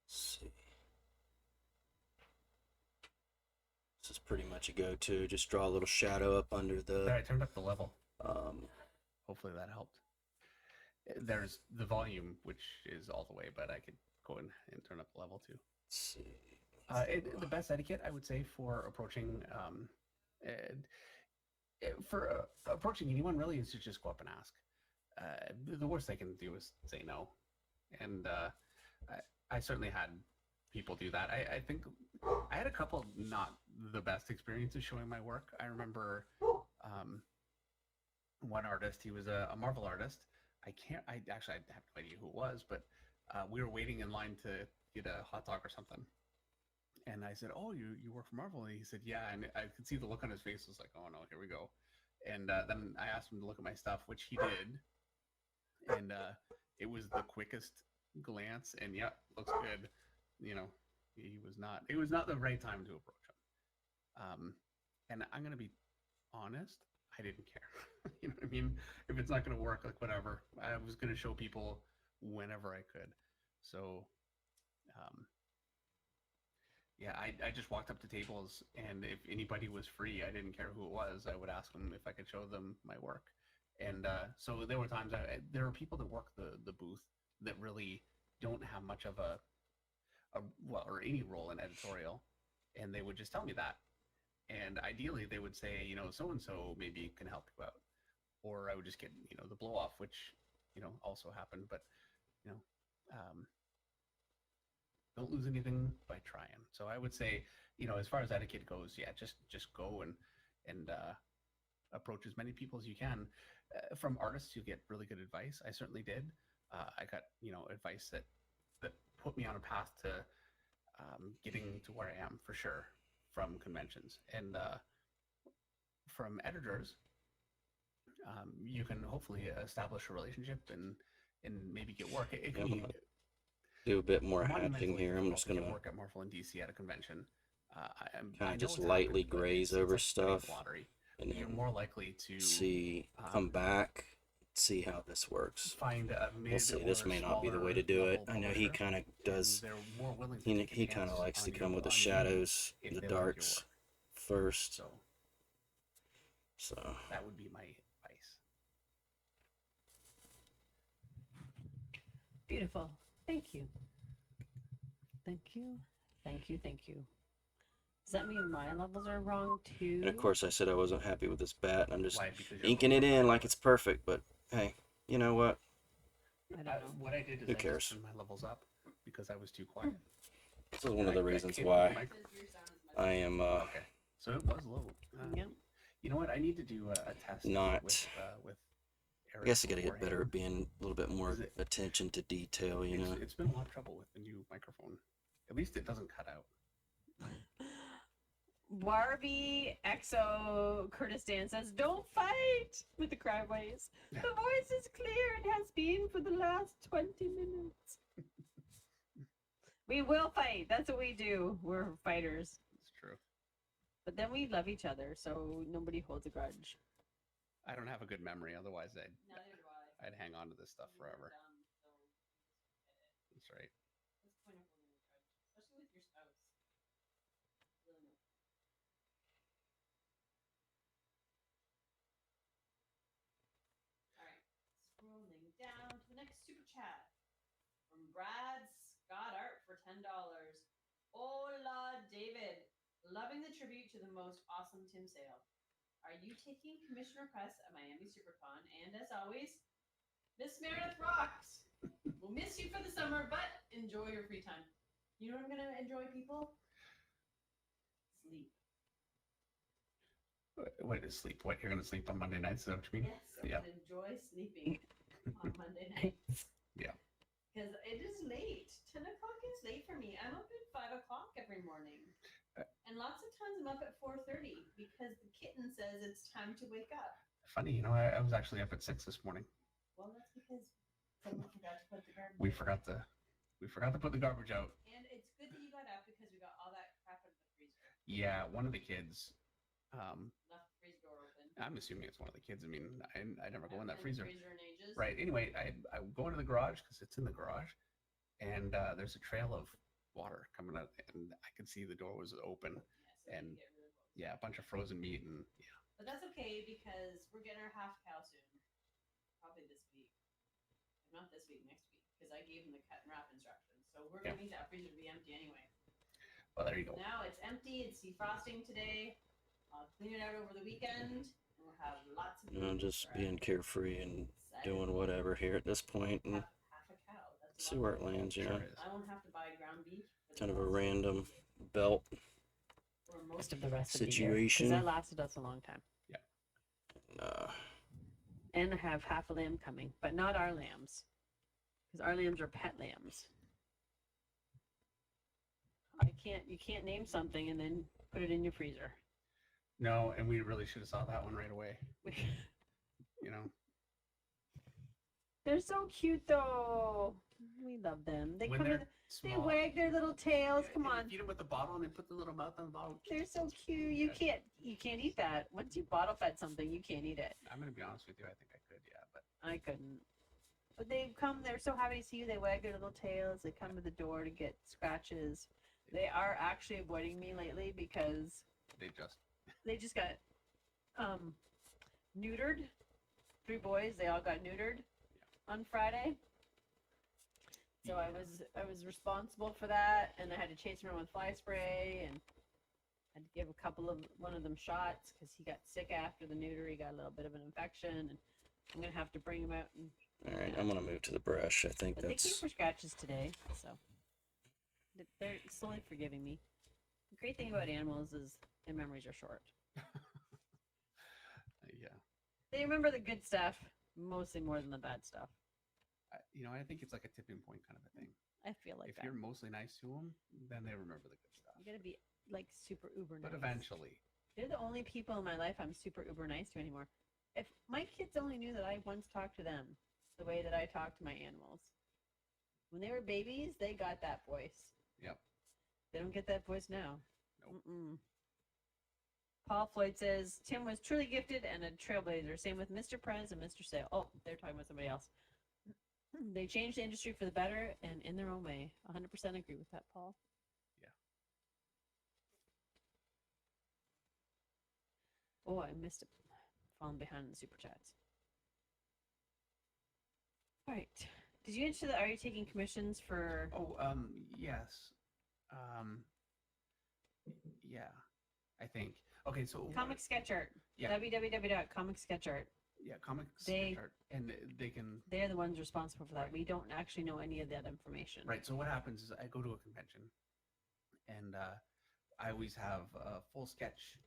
Let's see. This is pretty much a go-to. Just draw a little shadow up under There, the. I turned up the level. Um, Hopefully that helped. There's the volume, which is all the way, but I could go in and turn up the level too. let's see. The best etiquette, I would say, for approaching approaching anyone really is to just go up and ask. The worst they can do is say no, and I certainly had people do that. I think I had a couple not the best experiences showing my work. I remember one artist. He was a Marvel artist. I have no idea who it was, but we were waiting in line to get a hot dog or something. And I said, "Oh, you work for Marvel?" And he said, "Yeah." And I could see the look on his face was like, "Oh no, here we go." And then I asked him to look at my stuff, which he did. And it was the quickest glance, and yeah, looks good. He was not. It was not the right time to approach him. And I'm gonna be honest. I didn't care. You know what I mean? If it's not gonna work, like whatever. I was gonna show people whenever I could. So. Yeah, I just walked up to tables, and if anybody was free, I didn't care who it was. I would ask them if I could show them my work. And so there were times there are people that work the booth that really don't have much of or any role in editorial, and they would just tell me that. And ideally, they would say, so and so maybe can help you out, or I would just get the blow off, which also happened. But you know, don't lose anything by trying. So I would say, as far as etiquette goes, yeah, just go and approach as many people as you can. From artists, you get really good advice. I certainly did. I got advice that put me on a path to getting to where I am for sure from conventions and from editors. You can hopefully establish a relationship and maybe get work. It can be do a bit more monumentally hatching here. I'm difficult just to get gonna work at Marvel and DC at a convention. I kind know of just it's lightly happened, but graze it's over like winning stuff, the lottery. and You're then more likely to see come back, see how this works. find a mid We'll see. This or may not be the way smaller to do it. level I know he publisher, kind of and does. they're more willing to He take a he kind of chance likes to on come with the on you shadows, if the they like your darks work. first. So So that would be my advice. Beautiful. Thank you. Thank you. Thank you. Thank you. Does that mean my levels are wrong too? and of course I said I wasn't happy with this bat. I'm just Why? Because you're inking it looking in for like it's perfect. But hey, you know what? I don't know. what I did is Who I cares? just turned my levels up because I was too quiet. This is one of the reasons can't why hear Mike. I am Okay, so it was low. Yep. You know what? I need to do a test Not- with I Eric guess I gotta get better beforehand. at being a little bit more Is it- attention to detail. You know. It's been a lot of trouble with the new microphone. At least it doesn't cut out. Barbie EXO Kurdistan says, "Don't fight with the crabways. The voice is clear and has been for the last 20 minutes." We will fight. That's what we do. We're fighters. It's true. But then we love each other, so nobody holds a grudge. I don't have a good memory. Otherwise, Neither do I. I'd hang on to this stuff You're forever. dumb, so That's right. what's the point of holding a grudge? Especially with your spouse. Really no. Alright. Scrolling down to the next super chat. From Brad Scott Art for $10. Hola, David. Loving the tribute to the most awesome Tim sale. Are you taking commission requests at Miami SuperCon? And as always, Miss Meredith rocks. We'll miss you for the summer, but enjoy your free time. You know what I'm gonna enjoy, people? Sleep. What is sleep? What, you're gonna sleep on Monday nights? Is that what you mean? Yes, I'm Yeah. gonna enjoy sleeping on Monday nights. Yeah. Because it is late. 10 o'clock is late for me. I'm up at 5 o'clock every morning. And lots of times I'm up at 4:30 because the kitten says it's time to wake up. Funny, you know, I was actually up at 6 this morning. Well, that's because someone forgot to put the garbage We out. forgot to put the garbage out. And it's good that you got up because we got all that crap out of the freezer. Yeah, one of the kids. Left the freezer door open. I'm assuming it's one of the kids. I mean, I never go in that Haven't been freezer. freezer in ages. Right. Anyway, I go into the garage because it's in the garage, and there's a trail of water coming out, and I could see the door was open. Yeah, so And we get really close. Yeah, a bunch of frozen meat, and yeah. But that's okay because we're getting our half cow soon. Probably this week. If not this week, next week. Because I gave them the cut and wrap instructions. So we're Yeah. going to need that freezer to be empty anyway. Well, there you go. Now it's empty. It's defrosting today. I'll clean it out over the weekend. And we'll have lots of I'm meat just for being carefree and Excited. doing whatever here at this point and half a cow. That's a see lot. where it lands, you know. Sure is. I won't have to buy ground beef. for the Kind of a rest random belt or Most most of the rest of the year. situation. Because that lasted us a long time. Nah. And I have half a lamb coming, but not our lambs. Because our lambs are pet lambs. You can't name something and then put it in your freezer. No, and we really should have saw that one right away. You know, They're so cute though. We love them. They when come they're in, they small, wag their little tails. Come and on. you feed them with the bottle, and they put the little mouth on the bottle. They're so cute. You can't eat that. Once you bottle fed something, you can't eat it. I'm gonna be honest with you. I think I could, yeah, but I couldn't. But they come, they're so happy to see you. They wag their little tails. They come to the door to get scratches. They are actually avoiding me lately because they just they just got neutered. 3 boys, they all got neutered on Friday. So I was responsible for that, and I had to chase him around with fly spray and had to give one of them shots because he got sick after the neuter. He got a little bit of an infection, and I'm gonna have to bring him out. And, All right, I'm gonna move to the brush. I think but they came that's for scratches today, so they're slowly forgiving me. The great thing about animals is their memories are short. yeah. They remember the good stuff mostly more than the bad stuff. I think it's like a tipping point kind of a thing. I feel like If that. you're mostly nice to them, then they remember the good stuff. You gotta be like super uber nice. But eventually, They're the only people in my life I'm super uber nice to anymore. If my kids only knew that I once talked to them the way that I talk to my animals. When they were babies, they got that voice. Yep. They don't get that voice now. Nope. Mm-mm. Paul Floyd says Tim was truly gifted and a trailblazer. Same with Mr. Prez and Mr. Sale. Oh, they're talking about somebody else. They changed the industry for the better and in their own way. 100% agree with that, Paul. Yeah. Oh, I missed it. Falling behind in the super chats. All right. Did you answer that? Are you taking commissions for? Oh, yes. Yeah, I think. Okay, so Comic Sketch Art. Yeah. www.comicsketchart. Yeah, comic They- sketch art, and they can. They're the ones responsible for that. Right. We don't actually know any of that information. Right. So what happens is I go to a convention, and I always have a full sketch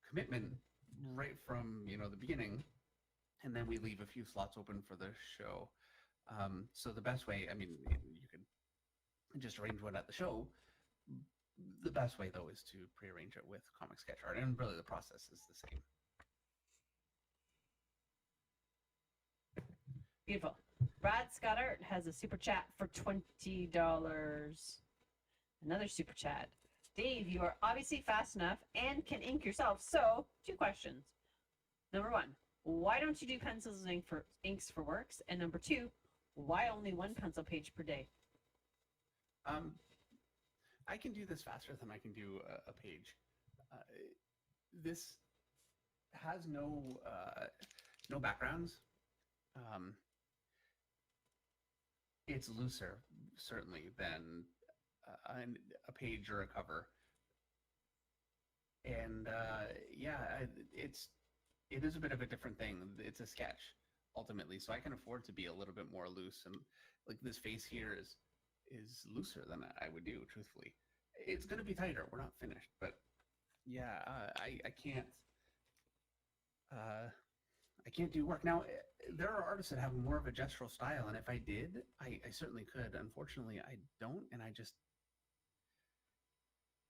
commitment right from the beginning, and then we leave a few slots open for the show. So the best way, I mean, you could just arrange one at the show. The best way though is to pre-arrange it with Comic Sketch Art, and really the process is the same. Beautiful. Brad Scott Art has a super chat for $20. Another super chat. Dave, you are obviously fast enough and can ink yourself. So, 2 questions. Number 1, why don't you do pencils and inks for works? And number 2, why only 1 pencil page per day? I can do this faster than I can do a page. This has no backgrounds. It's looser, certainly, than a page or a cover. And it is a bit of a different thing. It's a sketch ultimately, so I can afford to be a little bit more loose. And like this face here is is looser than I would do, truthfully. It's going to be tighter. We're not finished, but yeah, I can't. I can't do work now. There are artists that have more of a gestural style, and if I did, I certainly could. Unfortunately, I don't, and I just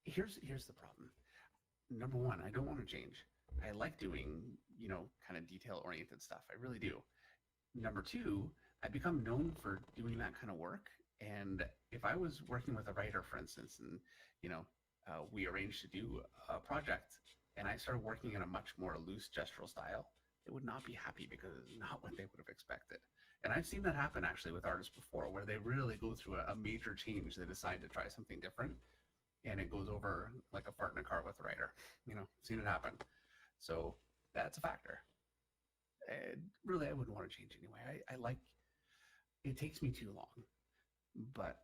here's the problem. Number one, I don't want to change. I like doing, kind of detail oriented stuff. I really do. Number two, I become known for doing that kind of work. And if I was working with a writer, for instance, and we arranged to do a project, and I started working in a much more loose gestural style, they would not be happy because it's not what they would have expected. And I've seen that happen actually with artists before, where they really go through a major change. They decide to try something different, and it goes over like a fart in a car with a writer. Seen it happen. So that's a factor. Really, I wouldn't want to change anyway. I like it takes me too long, but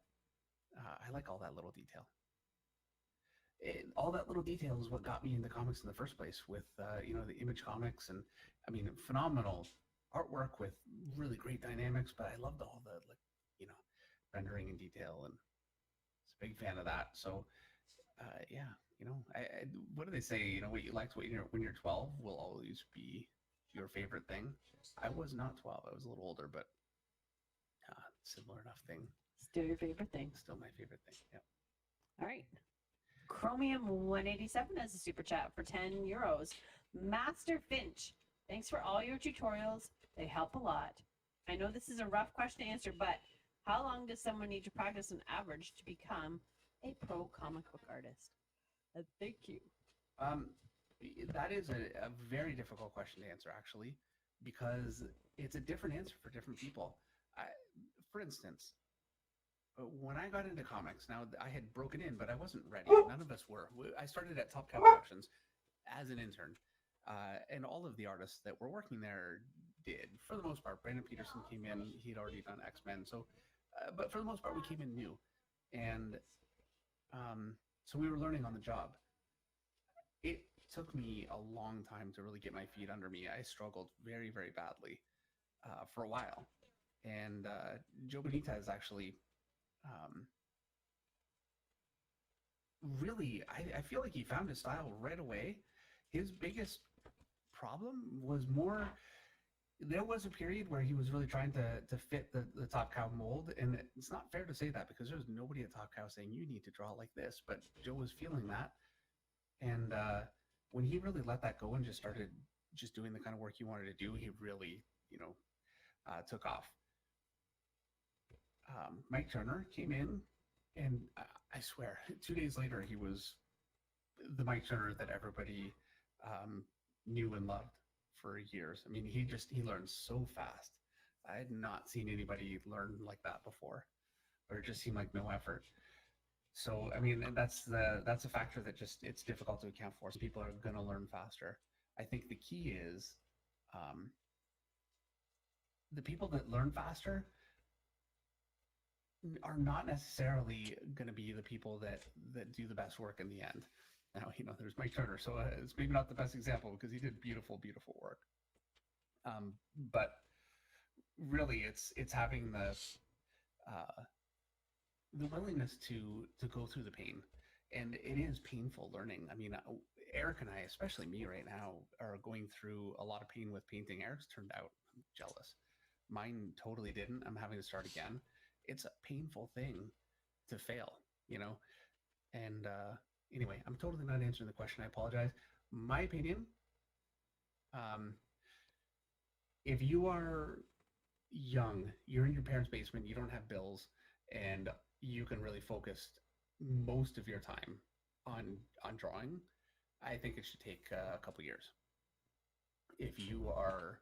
I like all that little detail. All that little detail is what got me into comics in the first place with, the Image comics. And I mean, phenomenal artwork with really great dynamics, but I loved all the, rendering and detail, and was a big fan of that. So, yeah, what do they say? What you liked when you're 12 will always be your favorite thing. I was not 12. I was a little older, but similar enough thing. Still your favorite thing. Still my favorite thing. Yeah. All right. Chromium 187 has a super chat for 10 euros. Master Finch, thanks for all your tutorials. They help a lot. I know this is a rough question to answer, but how long does someone need to practice on average to become a pro comic book artist? Thank you. That is a very difficult question to answer, actually, because it's a different answer for different people. For instance, when I got into comics, now I had broken in, but I wasn't ready. None of us were. I started at Top Cow Productions as an intern, and all of the artists that were working there did, for the most part. Brandon Peterson came in; he'd already done X-Men, so, but for the most part, we came in new, and so we were learning on the job. It took me a long time to really get my feet under me. I struggled very, very badly for a while, and Joe Benitez actually. Really, I feel like he found his style right away. His biggest problem was more, there was a period where he was really trying to fit the Top Cow mold, and it's not fair to say that because there's nobody at Top Cow saying you need to draw like this, but Joe was feeling that. And when he really let that go and just started just doing the kind of work he wanted to do, he really, took off. Mike Turner came in, and I swear, 2 days later, he was the Mike Turner that everybody knew and loved for years. I mean, he learned so fast. I had not seen anybody learn like that before, or it just seemed like no effort. So, I mean, that's a factor that just, it's difficult to account for. Some people are going to learn faster. I think the key is the people that learn faster are not necessarily going to be the people that do the best work in the end. Now, there's Mike Turner, so it's maybe not the best example because he did beautiful, beautiful work. But really, it's having the willingness to go through the pain, and it is painful learning. I mean, Eric and I, especially me right now, are going through a lot of pain with painting. Eric's turned out. I'm jealous. Mine totally didn't. I'm having to start again. It's a painful thing to fail, and anyway, I'm totally not answering the question. I apologize. My opinion, if you are young, you're in your parents' basement, you don't have bills, and you can really focus most of your time on drawing, I think it should take a couple years. If you are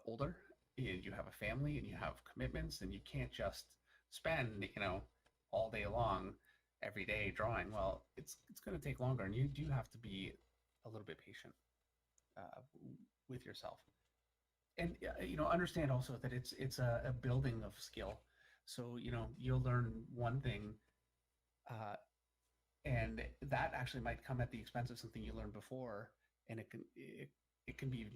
older and you have a family and you have commitments and you can't just spend, all day long, every day drawing, well, it's going to take longer, and you do have to be a little bit patient with yourself. And understand also that it's a building of skill. So you'll learn one thing, and that actually might come at the expense of something you learned before, and it can be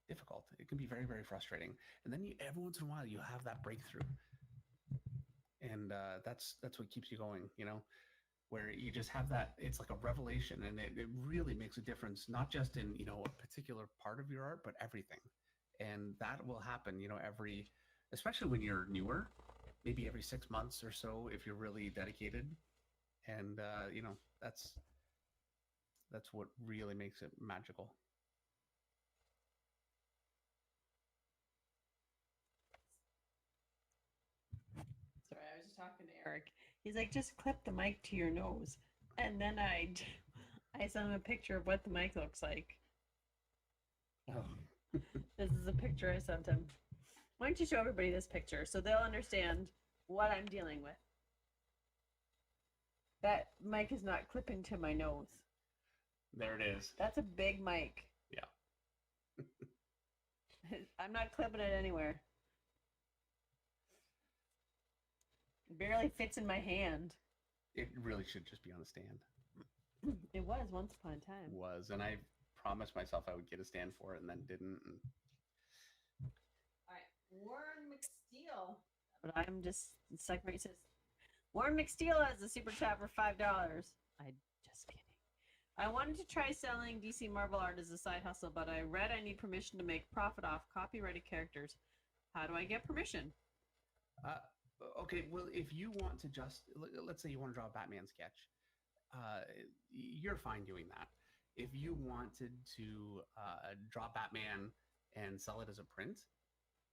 difficult. It can be very, very frustrating. And then every once in a while you have that breakthrough, and that's what keeps you going. Where you just have that, it's like a revelation, and it really makes a difference, not just in a particular part of your art, but everything. And that will happen, especially when you're newer, maybe every 6 months or so, if you're really dedicated. And that's what really makes it magical. Sorry, I was just talking to Eric. He's like, just clip the mic to your nose. And then I sent him a picture of what the mic looks like. Oh. This is a picture I sent him. Why don't you show everybody this picture so they'll understand what I'm dealing with? That mic is not clipping to my nose. There it is. That's a big mic. Yeah. I'm not clipping it anywhere. It barely fits in my hand. It really should just be on a stand. It was once upon a It time. was, and I promised myself I would get a stand for it, and then didn't. And... All right, Warren McSteele. But I'm just, second rate says, Warren McSteele has a super chat for $5. I just kidding. I wanted to try selling DC Marvel art as a side hustle, but I read I need permission to make profit off copyrighted characters. How do I get permission? Okay, well, if you want to let's say you want to draw a Batman sketch, you're fine doing that. If you wanted to draw Batman and sell it as a print,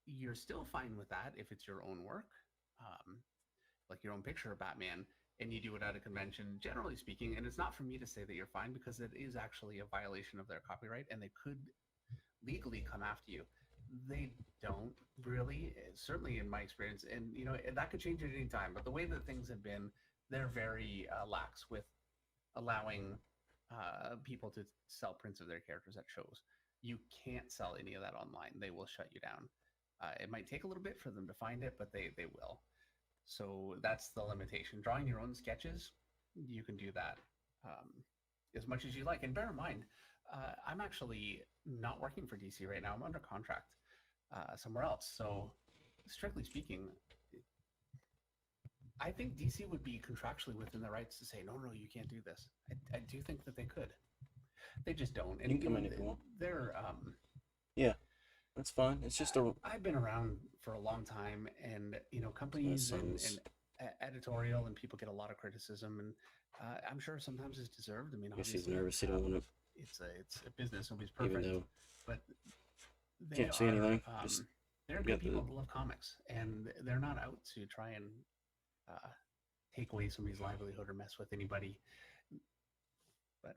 you're still fine with that if it's your own work, like your own picture of Batman, and you do it at a convention, generally speaking. And it's not for me to say that you're fine, because it is actually a violation of their copyright, and they could legally come after you. They don't really, certainly in my experience, and that could change at any time. But the way that things have been, they're very lax with allowing people to sell prints of their characters at shows. You can't sell any of that online. They will shut you down. It might take a little bit for them to find it, but they will. So that's the limitation. Drawing your own sketches, you can do that as much as you like. And bear in mind, I'm actually not working for DC right now. I'm under contract somewhere else. So strictly speaking, I think DC would be contractually within their rights to say, no, you can't do this. I do think that they could. They just don't. And You can come in if you want. They're Yeah, that's fine. It's just a I've been around for a long time, and companies and editorial and people get a lot of criticism, and I'm sure sometimes it's deserved. I mean, I guess he's obviously, nervous. He don't want to. it's a business. Nobody's perfect, Even though but they can't see anything. Just they're good people who love comics, and they're not out to try and take away somebody's livelihood or mess with anybody. But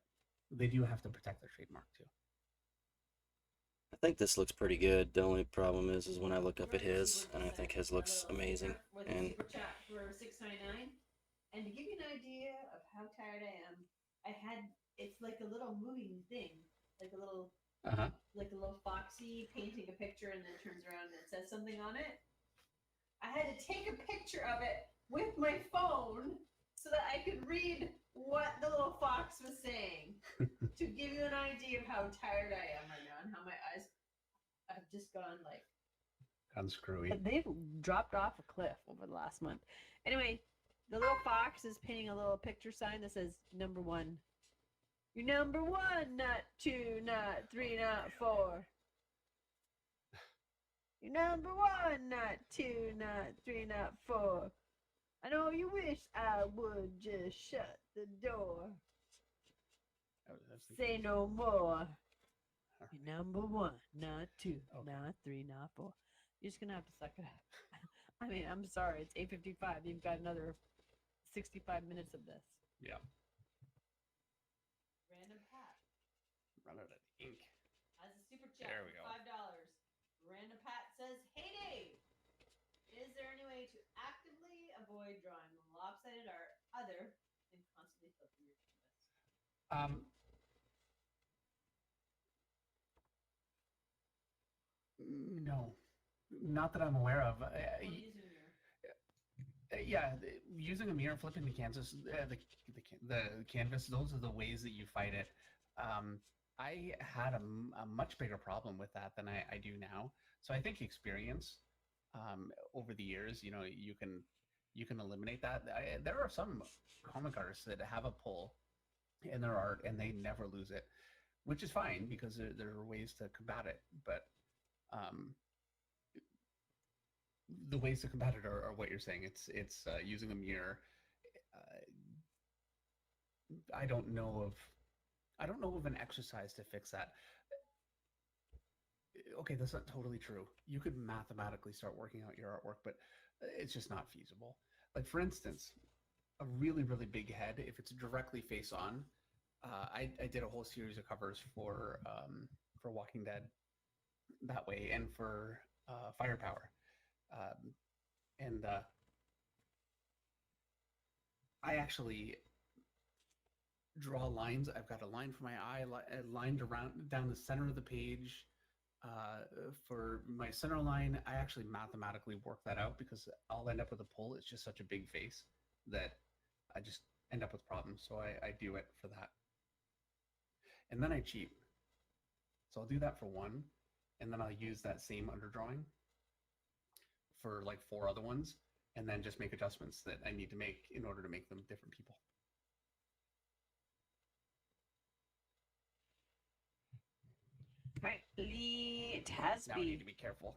they do have to protect their trademark too. I think this looks pretty good. The only problem is when I look up at his, and I think his looks amazing. With And a super chat for $6.99. And to give you an idea of how tired I am, it's like a little moving thing, like a little foxy painting a picture and then turns around and it says something on it. I had to take a picture of it with my phone so that I could read what the little fox was saying, to give you an idea of how tired I am right now and how my eyes have just gone like Unscrewy. They've dropped off a cliff over the last month. Anyway, the little fox is painting a little picture sign that says number 1. You're number 1, not 2, not 3, not 4. You're number 1, not 2, not 3, not 4. I know you wish I would just shut the door. Say no more. You're number 1, not 2, not 3, not 4. You're just gonna have to suck it up. I mean, I'm sorry, it's 8:55. You've got another 65 minutes of this. Yeah. Random Pat Run out of ink. has a super chat There we for go. $5. Random Pat says, "Hey Dave, is there any way to actively avoid drawing lopsided art other than constantly flipping your canvas?" No, not that I'm aware of. Well, using a mirror. Yeah, using a mirror, flipping the canvas, the canvas. Those are the ways that you fight it. I had a much bigger problem with that than I do now. So I think experience over the years, you can you can eliminate that. There are some comic artists that have a pull in their art and they never lose it, which is fine because there are ways to combat it. But um, the ways to combat it are what you're saying. It's using a mirror. Uh, I don't know of an exercise to fix that. Okay, that's not totally true. You could mathematically start working out your artwork, but it's just not feasible. Like for instance, a really really big head, if it's directly face on, I did a whole series of covers for Walking Dead that way, and for Firepower, and I actually draw lines. I've got a line for my eye, lined around down the center of the page. For my center line, I actually mathematically work that out because I'll end up with a pull. It's just such a big face that I just end up with problems. So I do it for that. And then I cheat. So I'll do that for one, and then I'll use that same underdrawing for like 4 other ones, and then just make adjustments that I need to make in order to make them different people. Right. Lee Now I need Tasby. to be careful.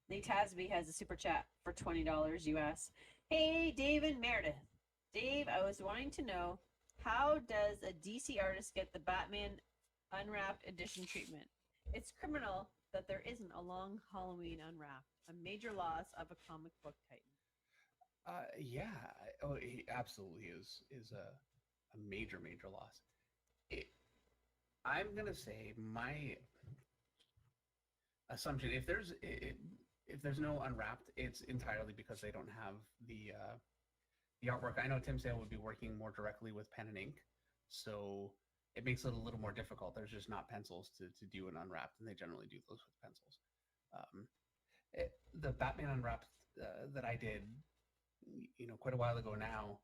Lee Tasby has a super chat for $20 US. Hey, Dave and Meredith. Dave, I was wanting to know, how does a DC artist get the Batman Unwrapped edition treatment? It's criminal that there isn't a long Halloween Unwrapped, a major loss of a comic book titan. Yeah. Oh, he absolutely is a major loss. I'm gonna say my assumption, if there's no Unwrapped, it's entirely because they don't have the artwork. I know Tim Sale would be working more directly with pen and ink, so it makes it a little more difficult. There's just not pencils to do an Unwrapped, and they generally do those with pencils. The Batman Unwrapped that I did, quite a while ago now,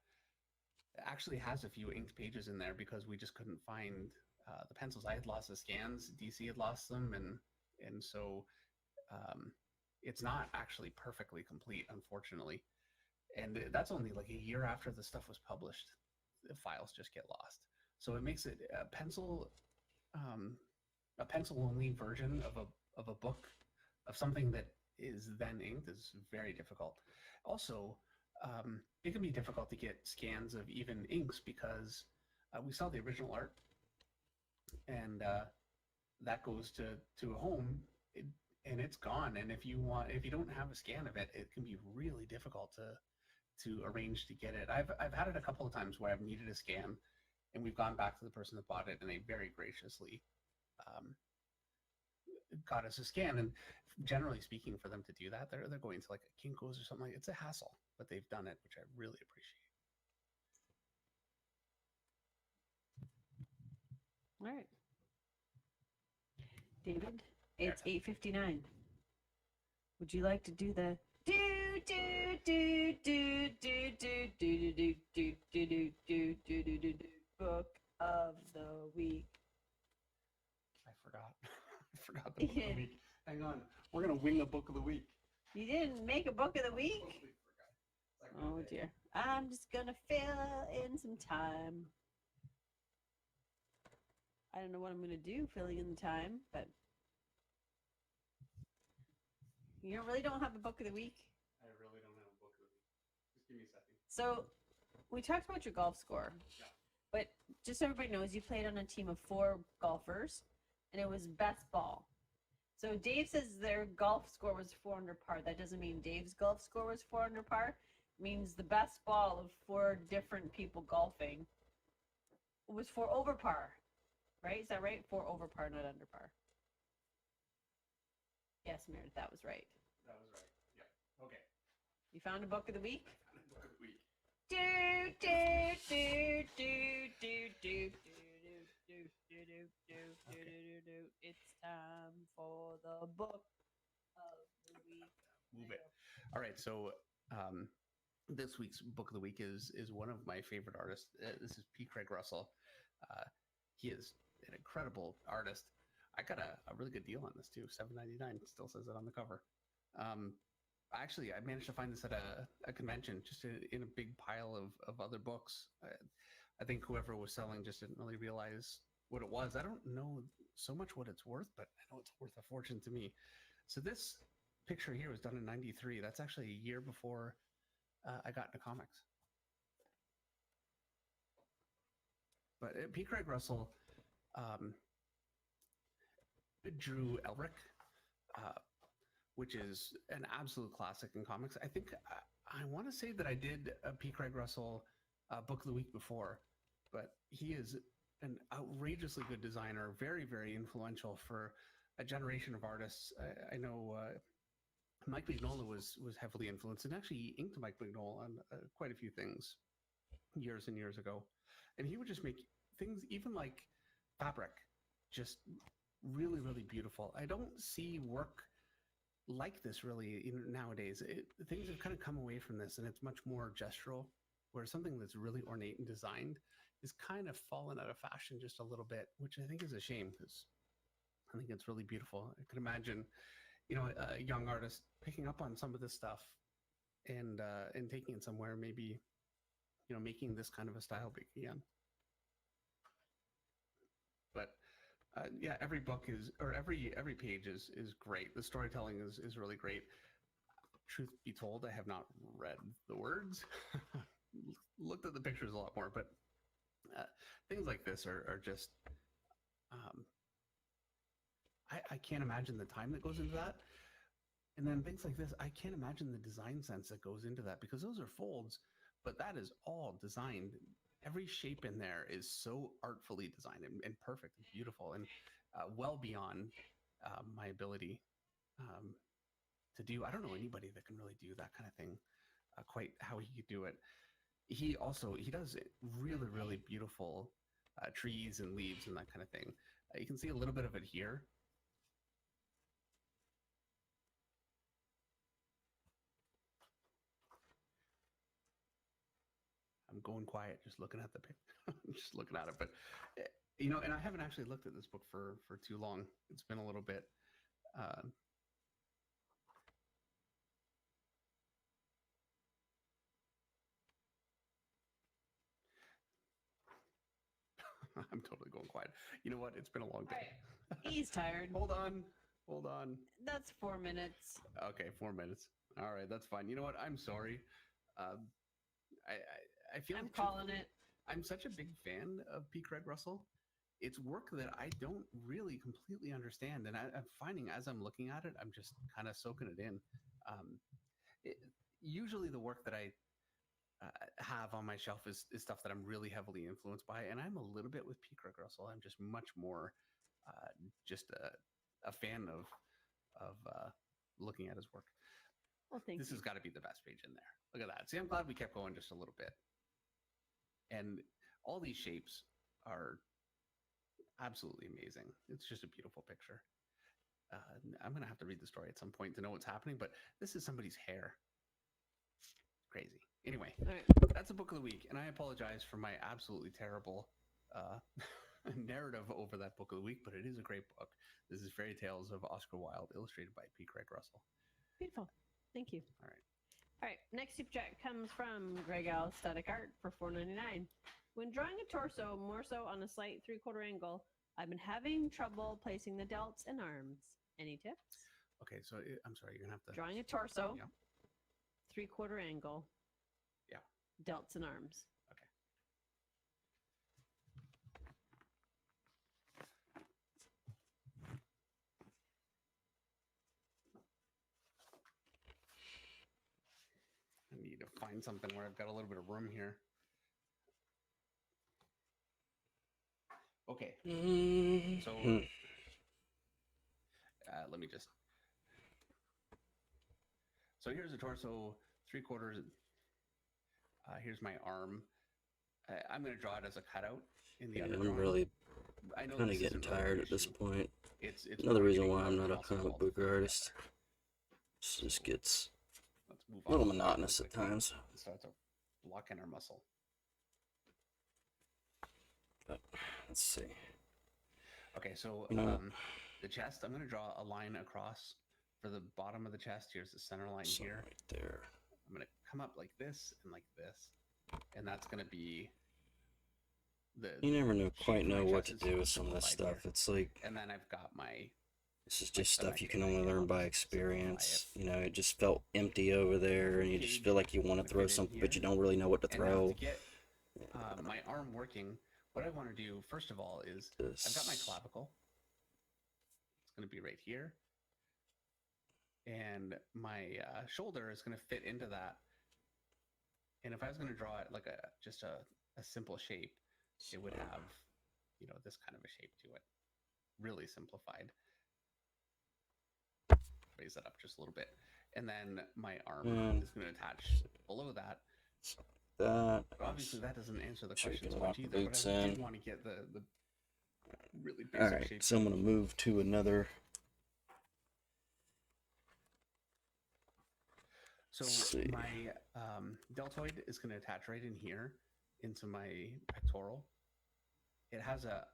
actually has a few inked pages in there because we just couldn't find the pencils. I had lost the scans, DC had lost them, and so it's not actually perfectly complete, unfortunately. And that's only like a year after the stuff was published. The files just get lost, so it makes it a pencil only version of a book of something that is then inked is very difficult. Also, it can be difficult to get scans of even inks because we saw the original art, and that goes to a home, and it's gone. And if you don't have a scan of it, it can be really difficult to arrange to get it. I've had it a couple of times where I've needed a scan, and we've gone back to the person that bought it, and they very graciously got us a scan. And generally speaking, for them to do that, they're going to like a Kinko's or something. It's a hassle, but they've done it, which I really appreciate. All right. David, it's 8:59. Would you like to do the do do do do do do do do do do do do do do do book of the week? I forgot. I forgot the book of the week. Hang on. We're gonna wing a book of the week. You didn't make a book of the week? Totally forgot. It's like Oh dear. I'm just gonna fill in some time. I don't know what I'm gonna do filling in the time, but you really don't have a book of the week? I really don't have a book of the week. Just give me a second. So we talked about your golf score. Yeah. But just so everybody knows, you played on a team of 4 golfers, and it was best ball. So Dave says their golf score was 4 under par. That doesn't mean Dave's golf score was 4 under par. It means the best ball of 4 different people golfing was 4 over par. Right? Is that right? 4 over par, not under par. Yes, Meredith, that was right. That was right. Yeah. Okay. You found a book of the week? I found a book of the week. Do do do do do do do do do. It's time for the book of the week. Move it. All right. So this week's book of the week is one of my favorite artists. This is P. Craig Russell. He is an incredible artist. I got a really good deal on this too. $7.99. Still says it on the cover. Actually, I managed to find this at a convention, just in a big pile of other books. I think whoever was selling just didn't really realize what it was. I don't know so much what it's worth, but I know it's worth a fortune to me. So this picture here was done in '93. That's actually a year before I got into comics. But P. Craig Russell um, drew Elric, uh, which is an absolute classic in comics. I think I want to say that I did a P. Craig Russell book of the week before, but he is an outrageously good designer, very, very influential for a generation of artists. I know Mike Mignola was heavily influenced, and actually he inked Mike Mignola on quite a few things years and years ago. And he would just make things, even like fabric, just really, really beautiful. I don't see work like this really nowadays. Things have kind of come away from this, and it's much more gestural, where something that's really ornate and designed is kind of fallen out of fashion just a little bit, which I think is a shame because I think it's really beautiful. I can imagine, a young artist picking up on some of this stuff and taking it somewhere, maybe, making this kind of a style big again. But yeah, every book is, or every page is great. The storytelling is really great. Truth be told, I have not read the words. Looked at the pictures a lot more, but things like this are just I can't imagine the time that goes into that. And then things like this, I can't imagine the design sense that goes into that, because those are folds, but that is all designed. Every shape in there is so artfully designed and perfect and beautiful, and well beyond my ability to do. I don't know anybody that can really do that kind of thing quite how he could do it. He does really, really beautiful trees and leaves and that kind of thing. You can see a little bit of it here. I'm going quiet, just looking at the picture, just looking at it. But and I haven't actually looked at this book for too long. It's been a little bit. I'm totally going quiet. You know what? It's been a long day. He's tired. Hold on. That's 4 minutes. Okay, 4 minutes. All right, that's fine. You know what? I'm sorry. I feel I'm like calling it. I'm such a big fan of P. Craig Russell. It's work that I don't really completely understand, and I'm finding as I'm looking at it, I'm just kind of soaking it in. Usually, the work that I have on my shelf is stuff that I'm really heavily influenced by, and I'm a little bit with P. Craig Russell. I'm just much more just a fan of looking at his work. Well, thank This you. has got to be the best page in there. Look at that. See, I'm glad we kept going just a little bit. And all these shapes are absolutely amazing. It's just a beautiful picture. I'm going to have to read the story at some point to know what's happening, but this is somebody's hair. Crazy. Anyway, All right. that's a book of the week, and I apologize for my absolutely terrible narrative over that book of the week, but it is a great book. This is Fairy Tales of Oscar Wilde, illustrated by P. Craig Russell. Beautiful. Thank you. All right. All right. Next super chat comes from Greg Al Static Art for $4.99. When drawing a torso, more so on a slight 3/4 angle, I've been having trouble placing the delts and arms. Any tips? Okay, so I'm sorry, you're gonna have to. Drawing a torso, Yeah. 3/4 angle. Yeah. Delts and arms. Okay. I need to find something where I've got a little bit of room here. Okay. So let me just. So here's the torso, 3/4. Here's my arm. I'm going to draw it as a cutout in the Yeah, other I'm drawing. really I know kind of this getting isn't really tired an at this issue. point. It's Another reason marketing why I'm and not a also comic all book the- artist. It just gets Let's move a little on monotonous really at quickly. times. So it's a block in our muscle. But let's see. Okay, so You know what? the chest, I'm going to draw a line across for the bottom of the chest, here's the center line So here. right there. I'm going to come up like this and like this. And that's going to be You never know shape quite for my know what chest to is do with some of this simplified stuff. here. It's like And then I've got my this is my just stuff stomach you can area. only learn I'll by just simplify experience. it. You know, it just felt empty over there, and you just Gauge feel like you want to gonna throw fit in something, but you here. don't really know what to And now throw. to get my arm working, what I want to do first of all is I've got my This. clavicle. It's going to be right here. And my shoulder is going to fit into that. And if I was going to draw it like just a simple shape, it would have, you know, this kind of a shape to it. Really simplified. Raise that up just a little bit. And then my arm is going to attach below that. That. But obviously, that doesn't answer the Sure, question get so my much either. But boots I did in. want to get the really All basic right, shape. so I'm gonna move to another. So Let's see. my deltoid is going to attach right in here into my pectoral. It has a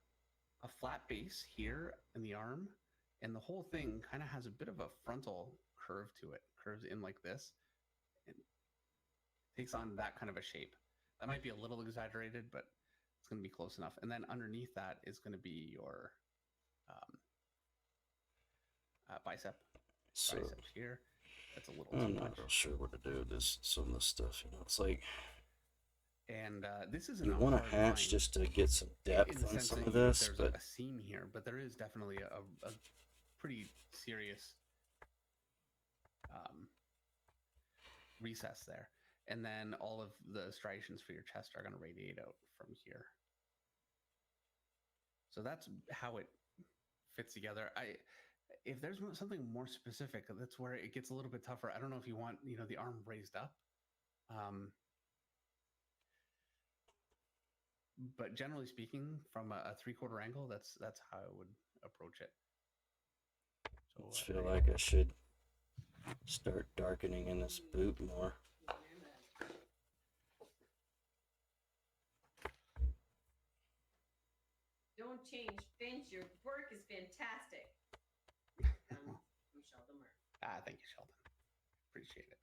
flat base here in the arm, and the whole thing kind of has a bit of a frontal curve to it. Curves in like this and takes on that kind of a shape. That might be a little exaggerated, but it's going to be close enough. And then underneath that is going to be your bicep. So Biceps here. That's a little I'm too not much. real sure what to do with this. Some of this stuff, you know, it's like And this isn't you a want hard to hatch line just to get some in depth the on sense some that of this, there's but a seam here, but there is definitely a pretty serious recess there. And then all of the striations for your chest are going to radiate out from here. So that's how it fits together. If there's something more specific, that's where it gets a little bit tougher. I don't know if you want, you know, the arm raised up. But generally speaking, from a 3/4 angle, that's how I would approach it. So I just feel like I should start darkening in this boot more. Don't change, Finch. Your work is fantastic. From Sheldon Murphy. Thank you, Sheldon. Appreciate it.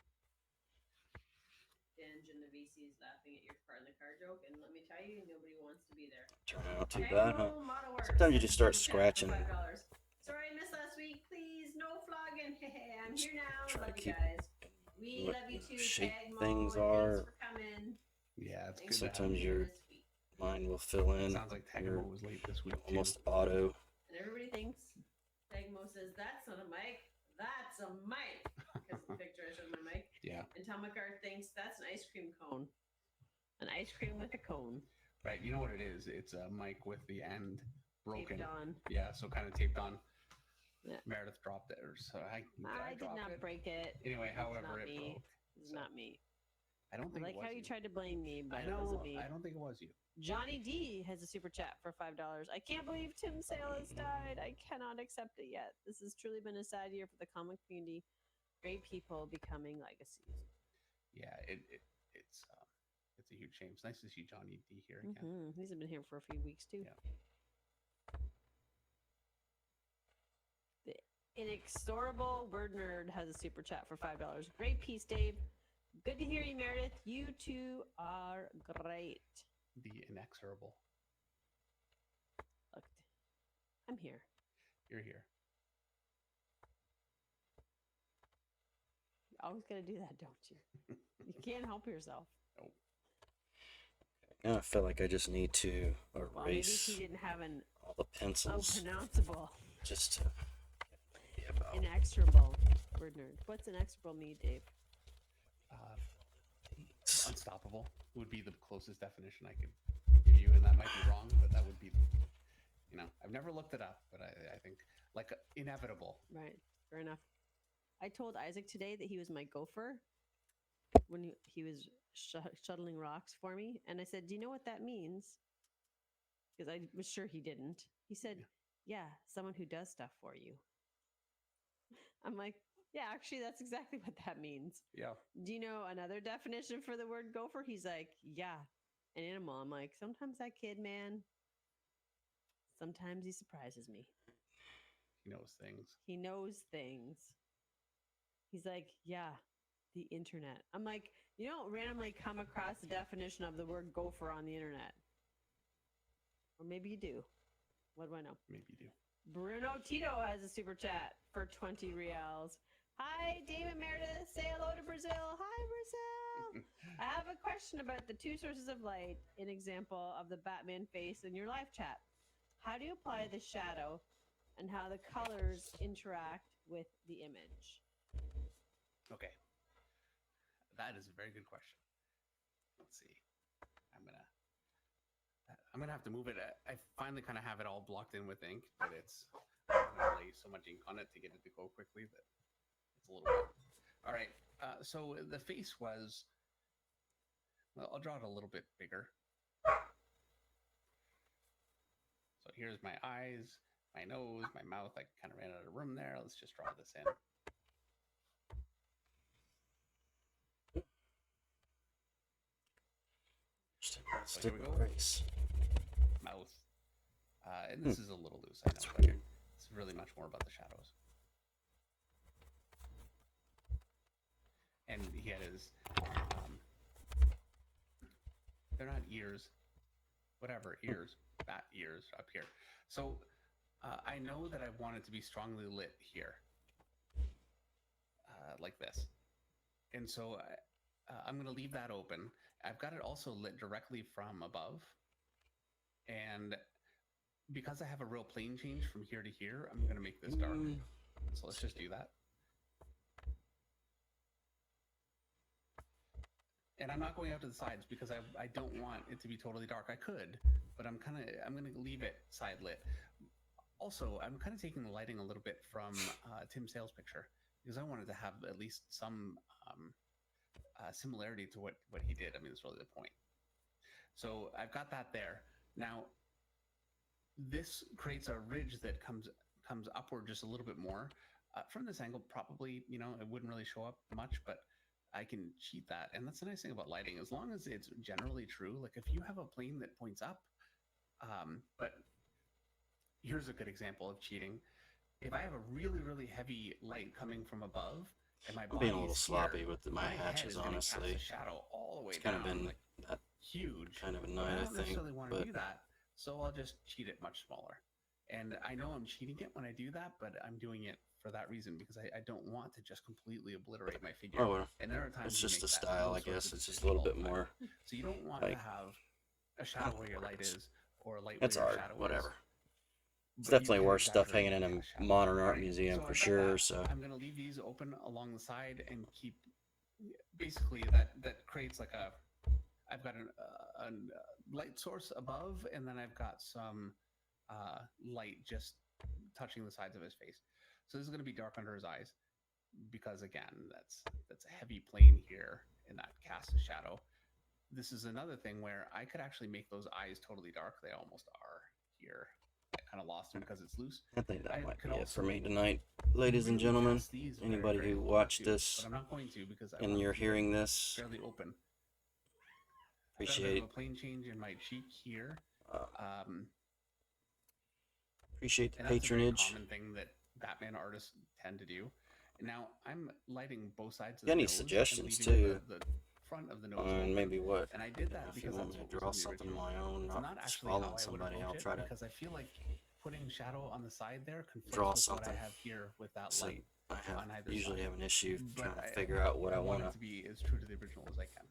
Dan Genovese is laughing at your part in the car joke, and let me tell you, nobody wants to be there. Turn out too Tango bad, huh? Model Works Sometimes you has just a start super chat for scratching. $5. Sorry I missed last week. Please, no flogging. Hey, I'm here now. Try to Love you keep guys. We what love you too. shape Tag Mo, things and are. thanks for coming. Yeah, it's Thanks good. for Sometimes being here your this week. mind will fill in. Sounds like You're Tagamo was late this week too. almost auto. And everybody thinks, Tagmo says, that's not a mic. That's a mic. Because the picture I showed my mic. Yeah. And Tomakar thinks that's an ice cream cone. An ice cream with a cone. Right. You know what it is? It's a mic with the end broken. Taped on. Yeah. So kind of taped on. Yeah. Meredith dropped it. Or so I I did not break it. Anyway, It's however not it me. broke. It's So, not me. I don't I think like it was how you tried to blame me, but I it know. wasn't me. I don't think it was you. Johnny D has a super chat for $5. I can't believe Tim Sale has died. I cannot accept it yet. This has truly been a sad year for the comic community. Great people becoming legacies. Yeah. It's a huge shame. It's nice to see Johnny D here again. Mm-hmm. He's been here for a few weeks too. Yeah. The inexorable word nerd has a super chat for $5. Great piece, Dave. Good to hear you, Meredith. You two are great. The inexorable. Look, I'm here. You're here. You're always gotta do that, don't you? You can't help yourself. Now I feel like I just need to Well, maybe erase he didn't have an all the pencils unpronounceable, just to be about. inexorable word nerd. What's inexorable mean, Dave? Unstoppable would be the closest definition I could give you, and that might be wrong, but that would be, you know, I've never looked it up, but I think like inevitable. Right. Fair enough. I told Isaac today that he was my gopher when he was shuttling rocks for me. And I said, do you know what that means? Because I was sure he didn't. He said, yeah, someone who does stuff for you. I'm like, yeah, actually, that's exactly what that means. Yeah. Do you know another definition for the word gopher? He's like, yeah, an animal. I'm like, sometimes that kid, man, sometimes he surprises me. He knows things. He knows things. He's like, yeah, the internet. I'm like, you don't randomly come across the definition of the word gopher on the internet. Or maybe you do. What do I know? Maybe you do. Bruno Tito has a super chat for 20 reals. Hi, David Meredith. Say hello to Brazil. Hi, Brazil. I have a question about the two sources of light, an example of the Batman face in your live chat. How do you apply the shadow and how the colors interact with the image? Okay. That is a very good question. Let's see. I'm gonna have to move it. I finally kind of have it all blocked in with ink, but it's I'm gonna lay so much ink on it to get it to go quickly that it's a little bit. All right. So the face was. Well, I'll draw it a little bit bigger. So here's my eyes, my nose, my mouth. I kind of ran out of room there. Let's just draw this in. So here we go. Mouth. And this is a little loose. I know. That's weird. It's really much more about the shadows. And he had his. They're not ears. Whatever, ears. Bat ears up here. So I know that I want it to be strongly lit here. Like this. And so I'm going to leave that open. I've got it also lit directly from above. And because I have a real plane change from here to here, I'm going to make this dark. So let's just do that. And I'm not going out to the sides because I don't want it to be totally dark. I could, but I'm going to leave it side lit. Also, I'm kind of taking the lighting a little bit from Tim Sale's picture because I wanted to have at least some similarity to what he did. I mean, that's really the point. So I've got that there. Now, this creates a ridge that comes upward just a little bit more. From this angle, probably, it wouldn't really show up much, but I can cheat that. And that's the nice thing about lighting. As long as it's generally true, like if you have a plane that points up, but here's a good example of cheating. If I have a really, really heavy light coming from above, and my I'm being a little sloppy with my hatches, honestly. Shadow all the way It's kind of down, been like, that huge. kind of a I night, I don't think. necessarily want to But do that, so I'll just cheat it much smaller. And I know I'm cheating it when I do that, but I'm doing it for that reason because I don't want to just completely obliterate my figure. oh well, And there are times it's you just make a that- style, those I sorts guess. of It's just a decisions little all the bit time. more. So you don't want like, to have a shadow where your light is, or a light It's where your art, shadow whatever. is. It's But you definitely can worse stuff exaggerate hanging in the a shadow. modern art Right, museum so for I've got sure. that. So I'm going to leave these open along the side and keep basically that creates like I've got a light source above, and then I've got some light just touching the sides of his face. So this is going to be dark under his eyes because again, that's a heavy plane here in that cast of shadow. This is another thing where I could actually make those eyes totally dark. They almost are here. I kind of lost them because it's loose. I think that I might be could it for also me tonight, ladies and really gentlemen. cast these very, Anybody very who low watched too, this but I'm not going to because I and want you're to keep it hearing this, fairly open. I've got a bit appreciate of a plane change in my cheek here. appreciate the And that's a very patronage. common thing that Batman artists tend to do. And now I'm lighting both sides of Got the any nose suggestions, and leaving too? the front of the nose And open. maybe what? And I did that If you because want that's me what to was draw in the something original. of my own, It's not not just actually how following I would somebody, I'll approach try it to because I feel like putting shadow on the side there conflicts draw with something. what I have here with that So light. I on either usually side. have an issue But trying to figure out what I want it to to be as true to the original as I can.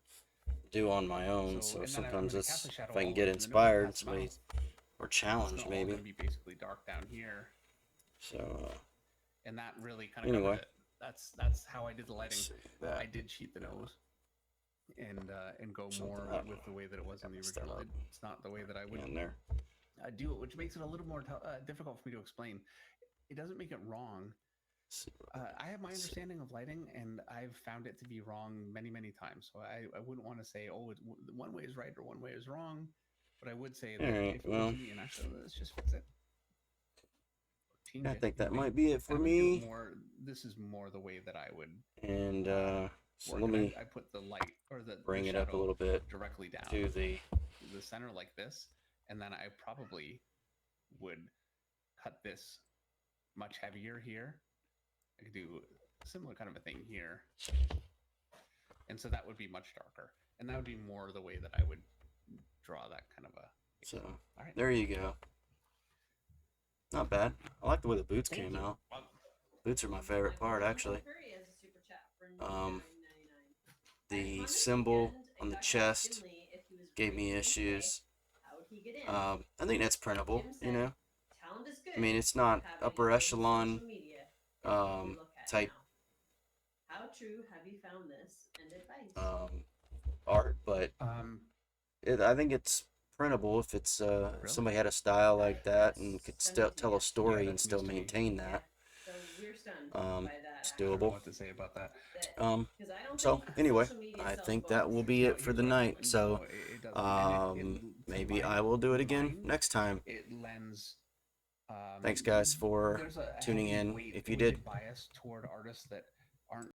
do on my own. So, So and then I'm sometimes gonna it's cast a shadow if I can all get over the nose, inspired, past the somebody mouth. or It's challenged all maybe. going to be basically dark down here, So and that really kind of Anyway. covered it. That's how I did the lighting. let's see that. I did cheat the nose and go Something more up. with the way that it was in the Messed that original. up. It's not the way that I would in there. do it, which makes it a little more difficult for me to explain. It doesn't make it wrong. Let's see. I have my Let's see. understanding of lighting, and I've found it to be wrong many, many times. So I wouldn't want to say, oh, one way is right or one way is wrong. But I would say that Alright, if it well. was me, and actually, let's just fix it. Change I it, think that maybe. might be it for I would do it me. more. This is more the way that I would And so work. let And me I put the light or the bring it up a shadow little bit directly down to the the center like this, and then I probably would cut this much heavier here. I could do similar kind of a thing here. And so that would be much darker. And that would be more the way that I would draw that kind of a... So, All right. there you go. Not bad. I like the way the boots Thank came you. out. Boots are my favorite part, actually. Curry has a super chat for Um, $9.99. The At symbol weekend, on the I got chest Finley if he was gave me great in issues. play. How'd he get in? I think that's printable, Jim you said, know? talent is good. I mean, it's not having upper it on echelon social media is what we look at type now. How true have you found this and advice? art, but I think it's printable if it's if somebody had a style like that and could still tell a story and that's still news to me. maintain that. So we're stunned Um, by that. it's I don't know doable. what to say about that. Because I don't So think anyway, social media I sells think that books. will be No, it for you're the right. night. So No, it doesn't. And from maybe my I will do it again mind, next time. It lends. Thanks, guys, for There's a tuning heavy in. weight- If you weighted did. bias toward artists that aren't